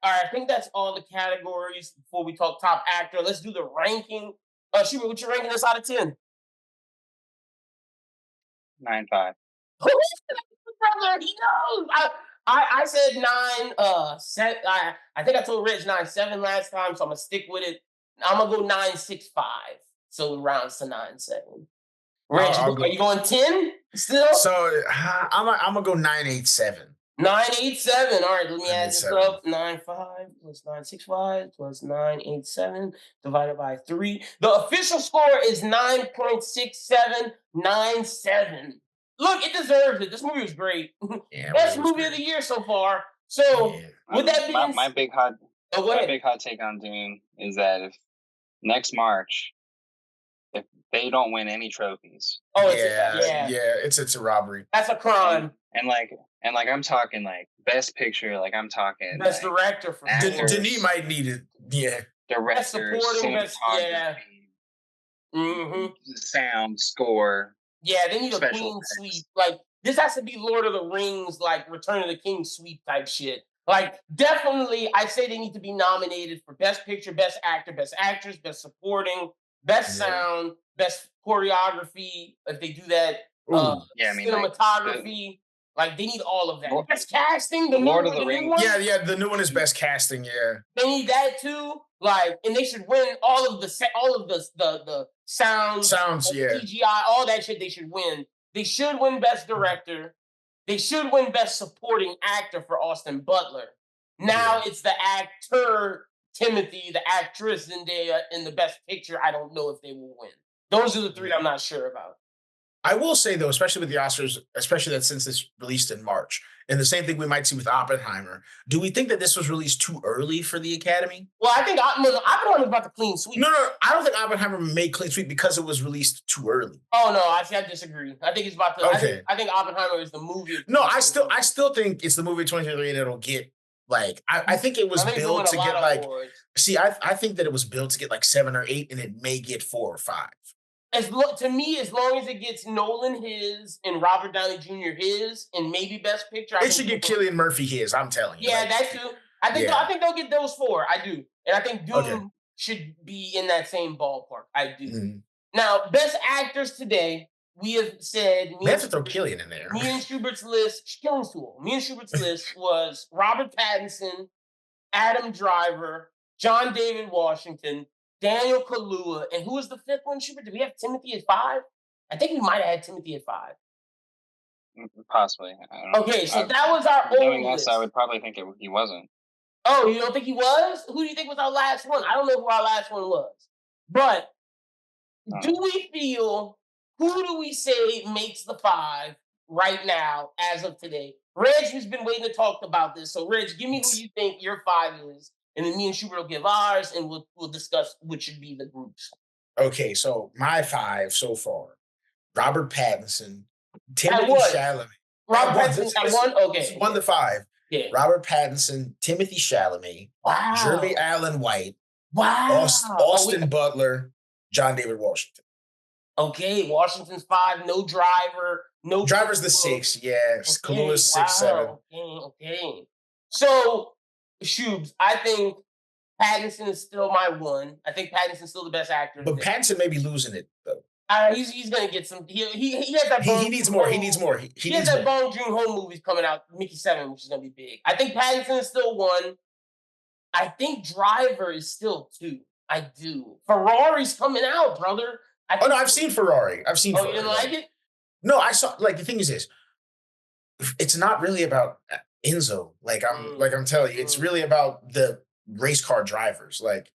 I think that's all the categories before we talk top actor. Let's do the ranking. Schubert, what you ranking us out of 10? 9.5. Brother, he knows. I said 9. I think I told Rich 9.7 last time, so I'm gonna stick with it. I'm gonna go 9.65. So it rounds to 9.7. Rich, are you going 10 still? So I'm gonna go 9.87. 987. All right, let me add this 987. up. 95 plus 965 plus 987 divided by 3. The official score is 9.6797. Look, it deserves it. This movie was great. Yeah, Best it was movie of great. the year so far. So, Yeah. with that being my said, big hot oh, go my ahead. big hot take on Dune is that if next March, if they don't win any trophies, Oh, It's a robbery. that's a and crime. and like I'm talking like best picture, like I'm talking Best like director for sure. Denis might need it. Yeah. Best director, supporting, best, yeah. cinematography, hmm sound, score, Yeah, they need a special clean sweep. effects. Like this has to be Lord of the Rings, like Return of the King sweep type shit. Like definitely, I say they need to be nominated for Best Picture, Best Actor, Best Actress, Best Supporting, Best Yeah. Sound, Best Choreography. If they do that, Ooh. Yeah, I mean like cinematography. Like they need all of that. Lord, Best casting, the Lord of the the new Rings. one. Yeah, the new one is best casting, yeah. They need that too. Like, and they should win all of the sound, Sounds, yeah. CGI, all that shit. They should win. They should win Best Director. They should win Best Supporting Actor for Austin Butler. Now Yeah. it's the actor Timothy, the actress Zendaya, in the Best Picture. I don't know if they will win. Those are the three Yeah. I'm not sure about. I will say though, especially with the Oscars, especially that since this released in March, and the same thing we might see with Oppenheimer. Do we think that this was released too early for the Academy? Well, I think Oppenheimer's about to clean sweep. No, I don't think Oppenheimer made clean sweep because it was released too early. Oh no, I disagree. I think it's about to. Okay. I think Oppenheimer is the movie. No, I still think it's the movie 2023 and it'll get like I think it was I think it's built gonna to win a get lot of like awards. see, I think that it was built to get like 7 or 8 and it may get 4 or 5. To me, as long as it gets Nolan his and Robert Downey Jr. his and maybe Best Picture, I It should think get Cillian Murphy his, I'm telling you. yeah, Like, that too. yeah. I think they'll get those 4. I do, and I think Dune Okay. should be in that same ballpark. I do. Mhm. Now, Best Actors today, we have said They have to throw Cillian in there. me and Schubert's list, Killing Tool. Me and Schubert's list was Robert Pattinson, Adam Driver, John David Washington, Daniel Kaluuya, and who was the 5th one, Schubert? Did we have Timothy at 5? I think we might have had Timothy at 5. Possibly. I don't know. Okay, so that was our Knowing old us, list. I would probably think he wasn't. Oh, you don't think he was? Who do you think was our last one? I don't know who our last one was. But do we feel, who do we say makes the 5 right now as of today? Reg, who's been waiting to talk about this. So, Reg, give me who you think your 5 is. And then me and Schubert will give ours and we'll discuss which should be the groups. Okay, so my 5 so far: Robert Pattinson, Timothy what? Chalamet. Robert At Pattinson at this- 1? this Okay. is 1 to 5. Yeah. Robert Pattinson, Timothy Chalamet, Wow. Jeremy Allen White, Wow. Austin Butler, John David Washington. Okay, Washington's 5, no Driver, no Driver's the Kaluuya. 6, yeah. Kaluuya's 6, 7. Okay. So, Shubes, I think Pattinson is still my 1. I think Pattinson's still the best actor. But Pattinson may be losing it though. He's gonna get some. He has that. He needs more. He needs more. He has that Bong Joon-ho movies coming out, Mickey 7, which is gonna be big. I think Pattinson is still 1. I think Driver is still 2. I do. Ferrari's coming out, brother. Oh no, I've seen Ferrari. I've seen. Oh, Ferrari. you didn't like it? No, I saw. Like the thing is this: it's not really about Enzo. Like I'm telling you, it's really about the race car drivers. Like,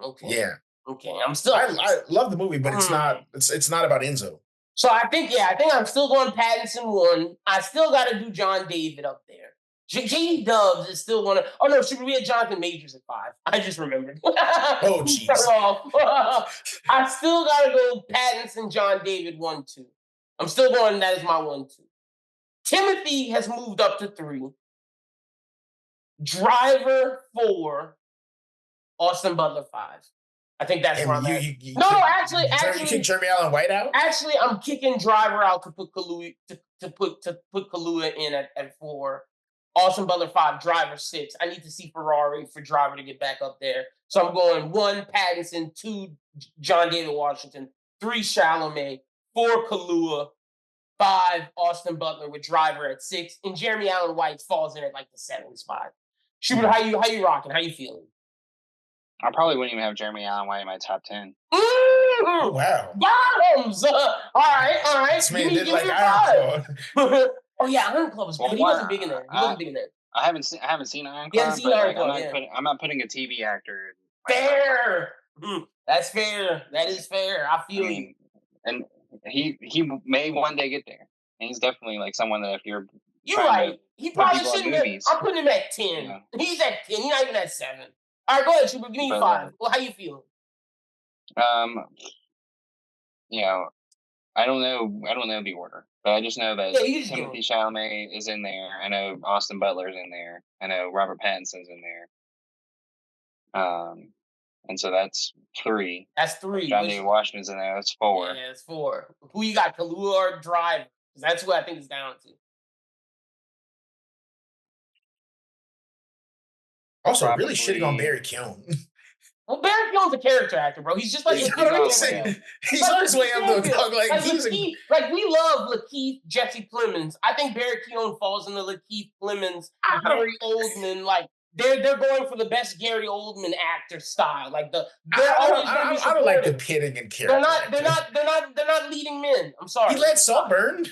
okay, yeah, okay. I'm still. I love the movie, but it's not. It's not about Enzo. So I think I'm still going Pattinson 1. I still got to do John David up there. JD Dubs is still one of. Oh no, we had Jonathan Majors at 5. I just remembered. Oh jeez. I still got to go Pattinson, John David 1, 2. I'm still going. That is my 1, 2. Timothy has moved up to 3. Driver 4. Austin Butler 5. I think that's where I'm at. Actually, you kick Jeremy Allen White out. Actually, I'm kicking Driver out to put Kaluuya to put Kaluuya in at 4. Austin Butler 5, Driver 6. I need to see Ferrari for Driver to get back up there. So I'm going 1 Pattinson, 2 John David Washington, 3 Chalamet, 4 Kaluuya, 5 Austin Butler with Driver at 6, and Jeremy Allen White falls in at like the 7th spot. Schubert, how you rocking? How you feeling? I probably wouldn't even have Jeremy Allen White in my top 10. Oh, wow. Bottoms. All right. This man did give like me Iron All Oh yeah, Iron Club was good. He wasn't big in there. He wasn't big in there. I haven't seen Iron You haven't Club, seen but Iron like Club, yeah. I'm not putting a TV actor. In, like, Fair. That's fair. That is fair. I I feel you. mean, and he may one day get there, and he's definitely like someone that if you're You're trying right. to He put probably people in shouldn't have. movies, I'm putting him at 10. you know, He's at 10. He's not even at 7. All right, go ahead, Chuba. Give me but 5. Well, how you feeling? you know, I don't know the order, but I just know that Yeah, you just give Timothy him. Chalamet is in there. I know Austin Butler's in there. I know Robert Pattinson's in there. And so that's 3. That's 3. John Which, David Washington's in there. That's 4. yeah, it's 4. Who you got, Kahlua or Driver? 'Cause that's who I think it's down to. Also, really shitting on Probably. Barry Keoghan. Well, Barry Keoghan's a character actor, bro. He's just like You Lakeith know what I'm He's saying? Stanfield. He's on his way up to a dog. Like, Like he's a, Lakeith, like we love Lakeith, Jesse Plemons. I think Barry Keoghan falls in the Lakeith Plemons, Gary Oldman. Like they're going for the best Gary Oldman actor style. Like they're always going to be I don't like the supportive. pitting and character. They're not leading men. I'm sorry. He led Saltburn.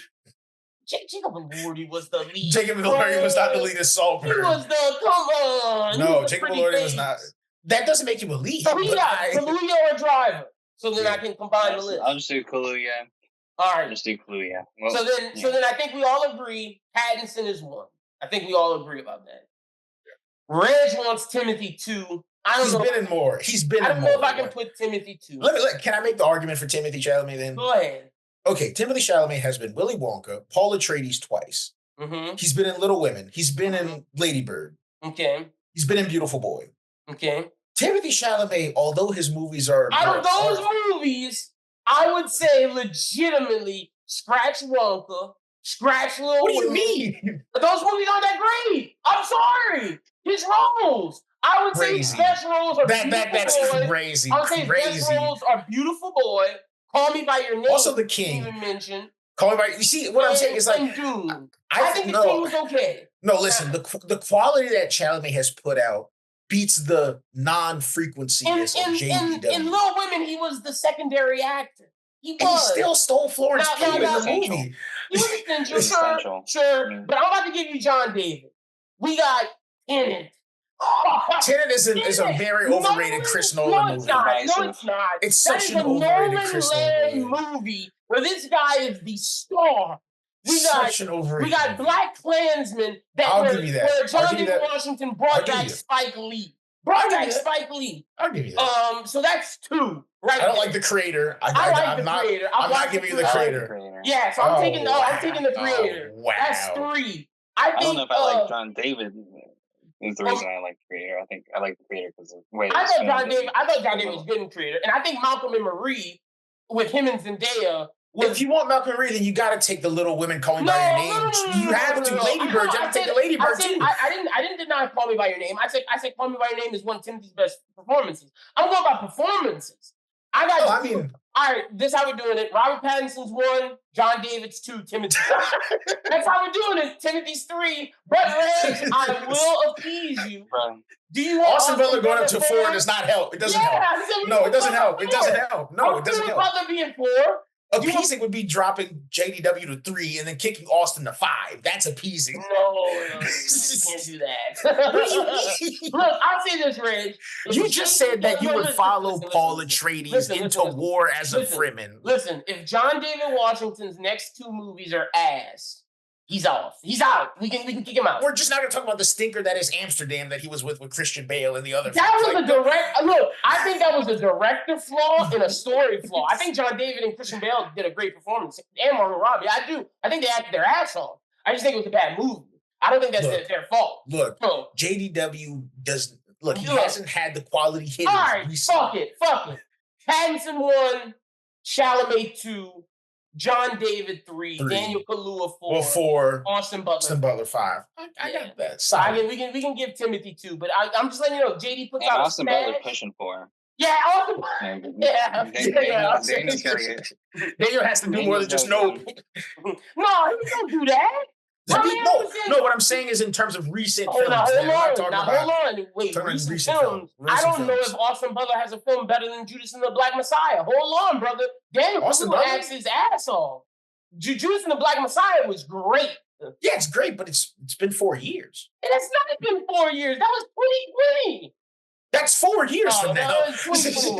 Jacob Elordi was the lead. Jacob Elordi was not the lead of He Saltburn. was the come on. No, Jacob Elordi was not. That doesn't make him a lead. So he got Kaluuya or Driver. So then I can combine the list. I'll just do Kaluuya. All right. Just do Kaluuya. Well, So then I think we all agree Pattinson is 1. I think we all agree about that. Reg wants Timothy 2. I don't know. He's been in more. He's been. I don't in know more. if I can put Timothy 2. Can I make the argument for Timothy Chalamet then? Go ahead. Okay, Timothy Chalamet has been Willy Wonka, Paul Atreides twice. Mm-hmm. He's been in Little Women. He's been in Lady Bird. Okay. He's been in Beautiful Boy. Okay. Timothy Chalamet, although his movies are out of those movies, I would say legitimately scratch Wonka, scratch Little What do you Women. mean? Those movies aren't that great. I'm sorry. His roles. I would say his best roles are that's Beautiful Boy. crazy. I would say his best roles are Beautiful Boy, Call Me by Your Name. Also The King. Even mentioned. Call Me by. You see what I'm saying is like Dune. I think The King was okay. No, listen. The quality that Chalamet has put out beats the non-frequenciness of JDW. In Little Women, he was the secondary actor. He was. And he still stole Florence Pugh in the movie. He was essential, sure. But I'm about to give you John David. We got Tenet. Tenet is a very overrated Chris Nolan movie. No, it's not. It's such an overrated Chris Nolan movie where this guy is the star. We got Black Klansman where John David Washington brought back Spike Lee. I'll give you that. So that's 2. Right. I don't like the creator. I'm not giving you the creator. Yeah, so I'm taking the creator. Wow. That's 3. I don't know if I like John David. Is the reason I like the creator. I think I like the creator because of the way I thought John David was good in creator, and I think Malcolm and Marie with him and Zendaya. If you want Malcolm and Marie, then you got to take the Little Women Calling by Your Name. You have to. Lady Bird. You have to take the Lady Bird too. I didn't deny Call Me by Your Name. I said Call Me by Your Name is one of Timothy's best performances. I'm going by performances. All right, this is how we're doing it. Robert Pattinson's 1, John David's 2, Timothy. That's how we're doing it. Timothy's 3. But Reg, I will appease you. Do you want Austin Butler going up to 4 does not help. It doesn't help. No, it doesn't help. It doesn't help. No, it doesn't help. Butler being 4. Appeasing would be dropping JDW to 3 and then kicking Austin to 5. That's appeasing. No, you can't do that. What do you mean? Look, I'll say this, Reg. You just said that you would follow Paul Atreides into war as a Fremen. Listen, if John David Washington's next 2 movies are ass, he's off. He's out. We can kick him out. We're just not going to talk about the stinker that is Amsterdam that he was with Christian Bale and the other. That was a direct look. I think that was a director flaw and a story flaw. I think John David and Christian Bale did a great performance, and Margot Robbie. I do. I think they acted their ass off. I just think it was a bad movie. I don't think that's their fault. Look, JDW does. Look, he hasn't had the quality hit. All right, fuck it. Pattinson 1, Chalamet 2. John David 3, Daniel Kaluuya 4, Austin Butler 5. I got that. Sorry. We can give Timothy 2, but I'm just letting you know JD puts out Austin Butler pushing 4. Yeah, Austin. Daniel has to do more than just know. No, he don't do that. No, what I'm saying is in terms of recent films. Hold on. Wait, recent films. I don't know if Austin Butler has a film better than Judas and the Black Messiah. Hold on, brother. Daniel Kaluuya acts his ass off. Judas and the Black Messiah was great. Yeah, it's great, but it's been 4 years. And it's not been 4 years. That was 2020. That's 4 years Oh, from that now. was 2021.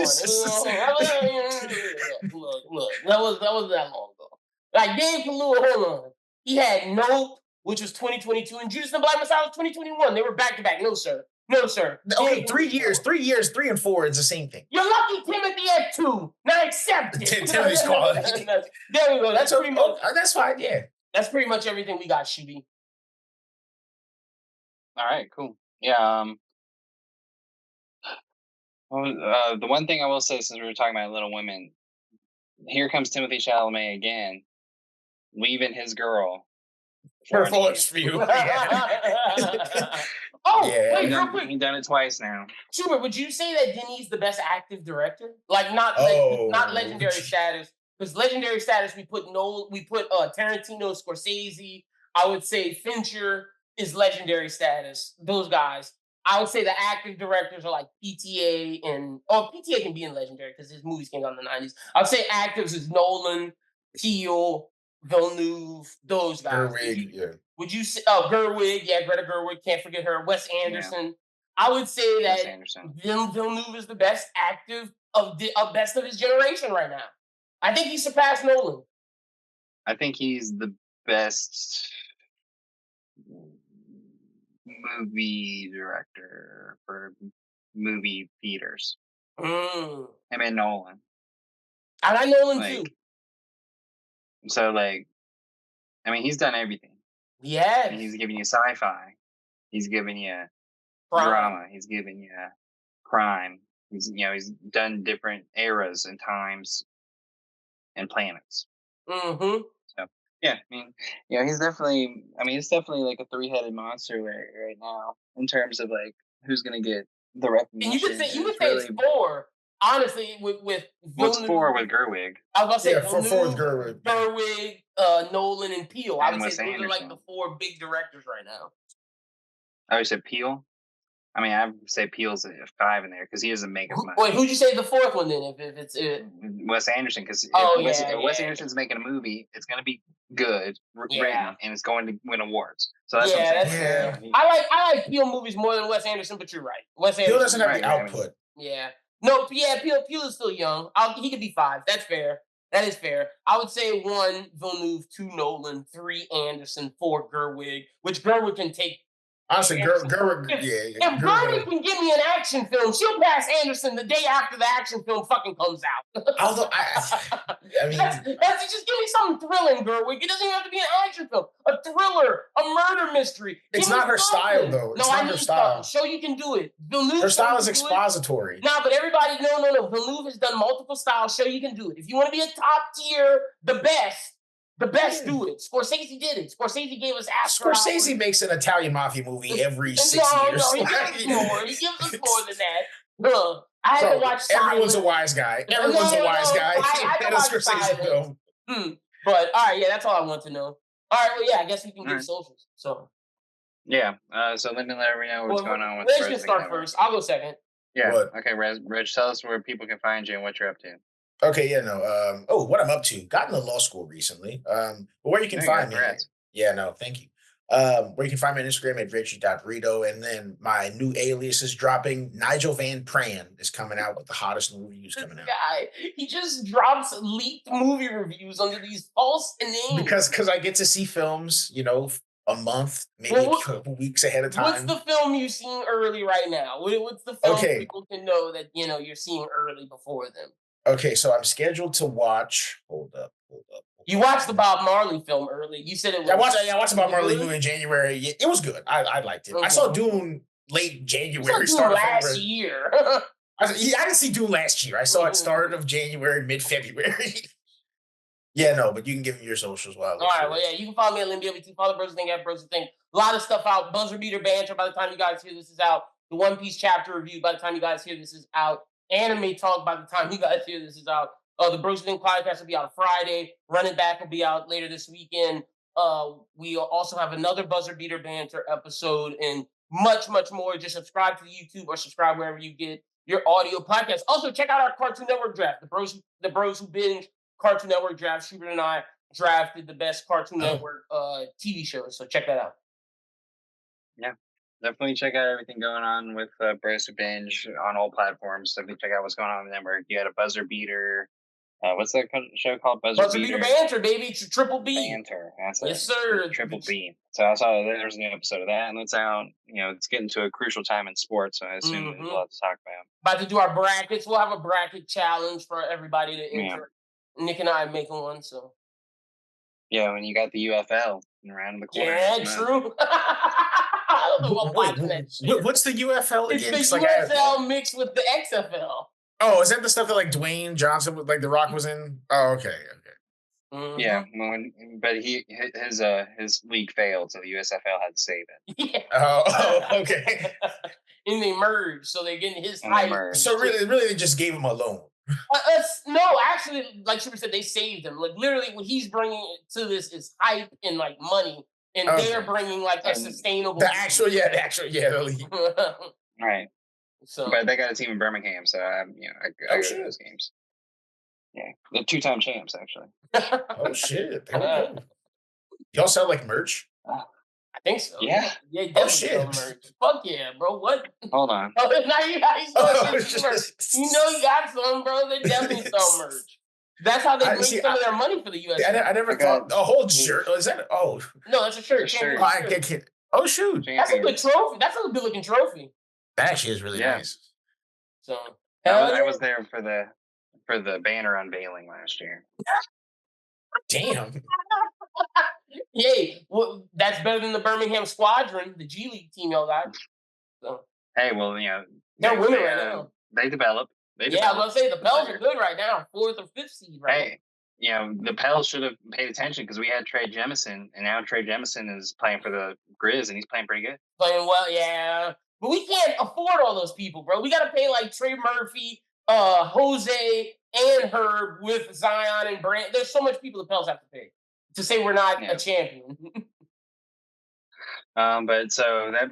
Look. That was that long ago. Like Dave Kaluuya, hold on. He had Nope, which was 2022, and Judas and the Black Messiah was 2021. They were back to back. No, sir. No, sir. Okay, Dave 3 years. Kaluuya. 3 years, 3 and 4 is the same thing. You're lucky Timothy had 2. Now accept it. Timothy's quality. There we go. That's pretty much. That's fine. Yeah. That's pretty much everything we got, Shooty. All right, cool. Yeah. The one thing I will say, since we were talking about Little Women, here comes Timothy Chalamet again, leaving his girl For an Force idiot. View. Yeah. Oh, Yeah. wait, He real quick. done it twice now. Schubert, would you say that Denis the best active director? Like not not legendary status, because legendary status we put Tarantino, Scorsese. I would say Fincher is legendary status. Those guys. I would say the active directors are like PTA and PTA can be in legendary because his movies came out in the 90s. I would say actives is Nolan, Peele, Villeneuve, those guys. Gerwig, yeah. Would you say Gerwig? Yeah, Greta Gerwig. Can't forget her. Wes Anderson. I would say Wes that Anderson. Villeneuve is the best active of best of his generation right now. I think he surpassed Nolan. I think he's the best movie director for movie theaters. Mm. Him and Nolan. I like Nolan Like, too. so, like, I mean, he's done everything. Yes. And he's giving you sci-fi. He's giving you Crime. drama. He's giving you crime. He's done different eras and times and planets. Mm-hmm. So yeah, I mean, he's definitely. I mean, it's definitely like a three-headed monster right now in terms of like who's gonna get the recognition. And you could say really, it's 4. Honestly, with what's Villeneuve, 4 with Gerwig I was about to say four with Gerwig. Gerwig, Nolan, and Peele. I and would Wes say those are like Anderson. the 4 big directors right now. I would say Peele. I mean, I would say Peele's a 5 in there because he doesn't make as much. Wait, who'd you say the 4th one then? If it's Wes Anderson, because if Wes Anderson's making a movie, it's going to be good written and it's going to win awards. So that's what I'm saying. That's fair. I like Peele movies more than Wes Anderson, but you're right. Wes Anderson Peele doesn't have the output. Yeah. No, yeah, Peele is still young. He could be 5. That's fair. That is fair. I would say 1 Villeneuve, 2 Nolan, 3 Anderson, 4 Gerwig, which Gerwig can take. Honestly, Gerwig, If Gerwig can give me an action film, she'll pass Anderson the day after the action film fucking comes out. Although I mean, that's just give me something thrilling, Gerwig. It doesn't even have to be an action film. A thriller, a murder mystery. It's not her style, though. It's not her style. Show you can do it. Villeneuve, her style is expository. Nah, but everybody, no. Villeneuve has done multiple styles. Show you can do it. If you want to be a top tier, the best do it. Scorsese did it. Scorsese gave us Scorsese makes an Italian mafia movie every 6 years. No, he gives us more. He gives us more than that. Look, I haven't watched Everyone's a wise guy. Everyone's a wise guy. I in a Scorsese film. But all right, yeah, that's all I want to know. All right, well, yeah, I guess we can give socials. So yeah, so let me know what's going on with. Reg can start first. I'll go second. Yeah. Okay, Reg, tell us where people can find you and what you're up to. Okay, yeah, no. What I'm up to. Got into law school recently. But where you can find me. Yeah, no, thank you. Where you can find me on Instagram at Reggie.Rito. And then my new alias is dropping. Nigel Van Pran is coming out with the hottest new reviews coming out. Guy, he just drops leaked movie reviews under these false names. Because I get to see films, a month, maybe a couple weeks ahead of time. What's the film you've seen early right now? What's the film people can know that you're seeing early before them? Okay, so I'm scheduled to watch. Hold up. You watched the Bob Marley film early. You said it was. I watched the Bob Marley movie in January. It was good. I liked it. Okay. I saw Dune late January. Start last year. I didn't see Dune last year. I saw it start of January, mid-February. Yeah, no, but you can give me your socials while. All right, well, yeah, you can follow me at LinBLBT. Follow Bros Thing at Bros Thing. A lot of stuff out. Buzzer beater banter. By the time you guys hear this is out. The One Piece chapter review. By the time you guys hear this is out. Anime talk. By the time you guys hear this is out. The Bros Thing podcast will be out Friday. Running Back will be out later this weekend. We also have another Buzzer Beater Banter episode and much, much more. Just subscribe to the YouTube or subscribe wherever you get your audio podcast. Also, check out our Cartoon Network draft. The Bros Who Binge Cartoon Network draft. Schubert and I drafted the best Cartoon Oh, Network TV shows. So check that out. Yeah. Definitely check out everything going on with Bros Who Binge on all platforms. Definitely check out what's going on in the network. You had a buzzer beater. What's that show called? Buzzer Buzzer beater Beater banter, baby. Triple B. Banter. That's Yes, it. sir. Triple B. So I saw there's a new episode of that, and it's out. It's getting to a crucial time in sports, so I assume there's a Hmm. lot to talk about. About to do our brackets. We'll have a bracket challenge for everybody to Yeah, enter. Nick and I are making one. So yeah. When you got the UFL around the corner next yeah, month. true. I don't know if I'm wait, watching that shit. what's the UFL It's again? the 'Cause, like, USL mixed with the XFL. oh, is that the stuff that like Dwayne Johnson, like The Rock, was in? Oh, okay, okay. Yeah, Hmm. but his league failed, so the USFL had to save it, Yeah. Oh, oh, okay. And they merged, so they're getting his and they hype. So merged. really, they just gave him a loan. No, actually, like Super said, they saved him. Like literally, what he's bringing to this is hype and like money, and they're Okay. bringing like a And sustainable. The league. right, So but they got a team in Birmingham, so I Oh go to shit. those games. Yeah, they're two-time champs actually. Oh shit. There we I go. Y'all sell like merch? Uh, think so. yeah, Yeah, Oh definitely so shit. merch. Fuck yeah, bro. What? hold on. Oh, now you still Oh, shit merch. You know you got some, bro. They definitely sell merch. That's how they I make see. some of their money for the I USL. never I got thought a whole shirt. Oh, is that? Oh, No, that's a it's a shirt. shirt. oh, Championship I shirt. get. Oh shoot. That's a good Champions. trophy. That's a good looking trophy. That actually is really Yeah, nice. So I was hell I yeah. was there for the banner unveiling last year. Damn. Yay. Well, that's better than the Birmingham Squadron, the G League team y'all got. So Hey, well, they're they winning they right uh now. they develop. They Yeah, I was develop gonna say the the Pels are player. good right now. Fourth or fifth seed right now. Hey, the Pels should have paid attention because we had Trey Jemison, and now Trey Jemison is playing for the Grizz, and he's playing pretty good. Playing well, yeah. But we can't afford all those people, bro. We gotta pay like Trey Murphy, Jose, and Herb with Zion and Brand. There's so much people the Pels have to pay to say we're not a Yeah. champion. But so that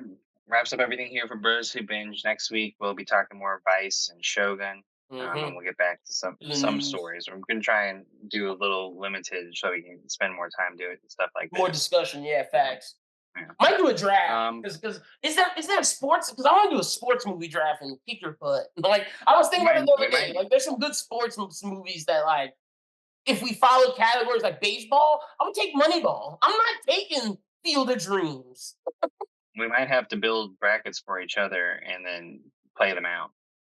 wraps up everything here for Bros Who Binge. Next week we'll be talking more Vice and Shogun. And Hmm. we'll get back to The some news. stories. We're gonna try and do a little limited so we can spend more time doing it and stuff like More that. discussion, yeah, facts. Yeah. Might do a draft Um, because is that a sports? Because I want to do a sports movie draft and kick your butt. Like I was thinking about it the we other day. might Like there's some good sports movies that like if we follow categories like baseball, I'm gonna take Moneyball. I'm not taking Field of Dreams. have to build brackets for each other and then play them out.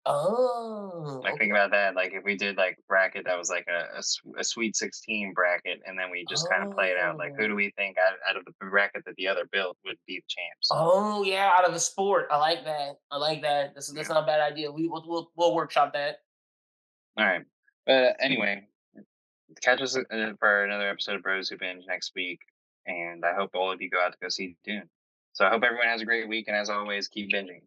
Oh, Like think okay. about that. Like if we did like bracket that was like a Sweet 16 bracket, and then we just kind of play it out. Like who Oh, do we think out of the bracket that the other built would be the champs? oh yeah, out of the sport. I like that. I like that. That's Yeah. not a bad idea. We'll workshop that. All right. But anyway, catch us for another episode of Bros Who Binge next week, and I hope all of you go out to go see Dune. So I hope everyone has a great week, and as always, keep binging.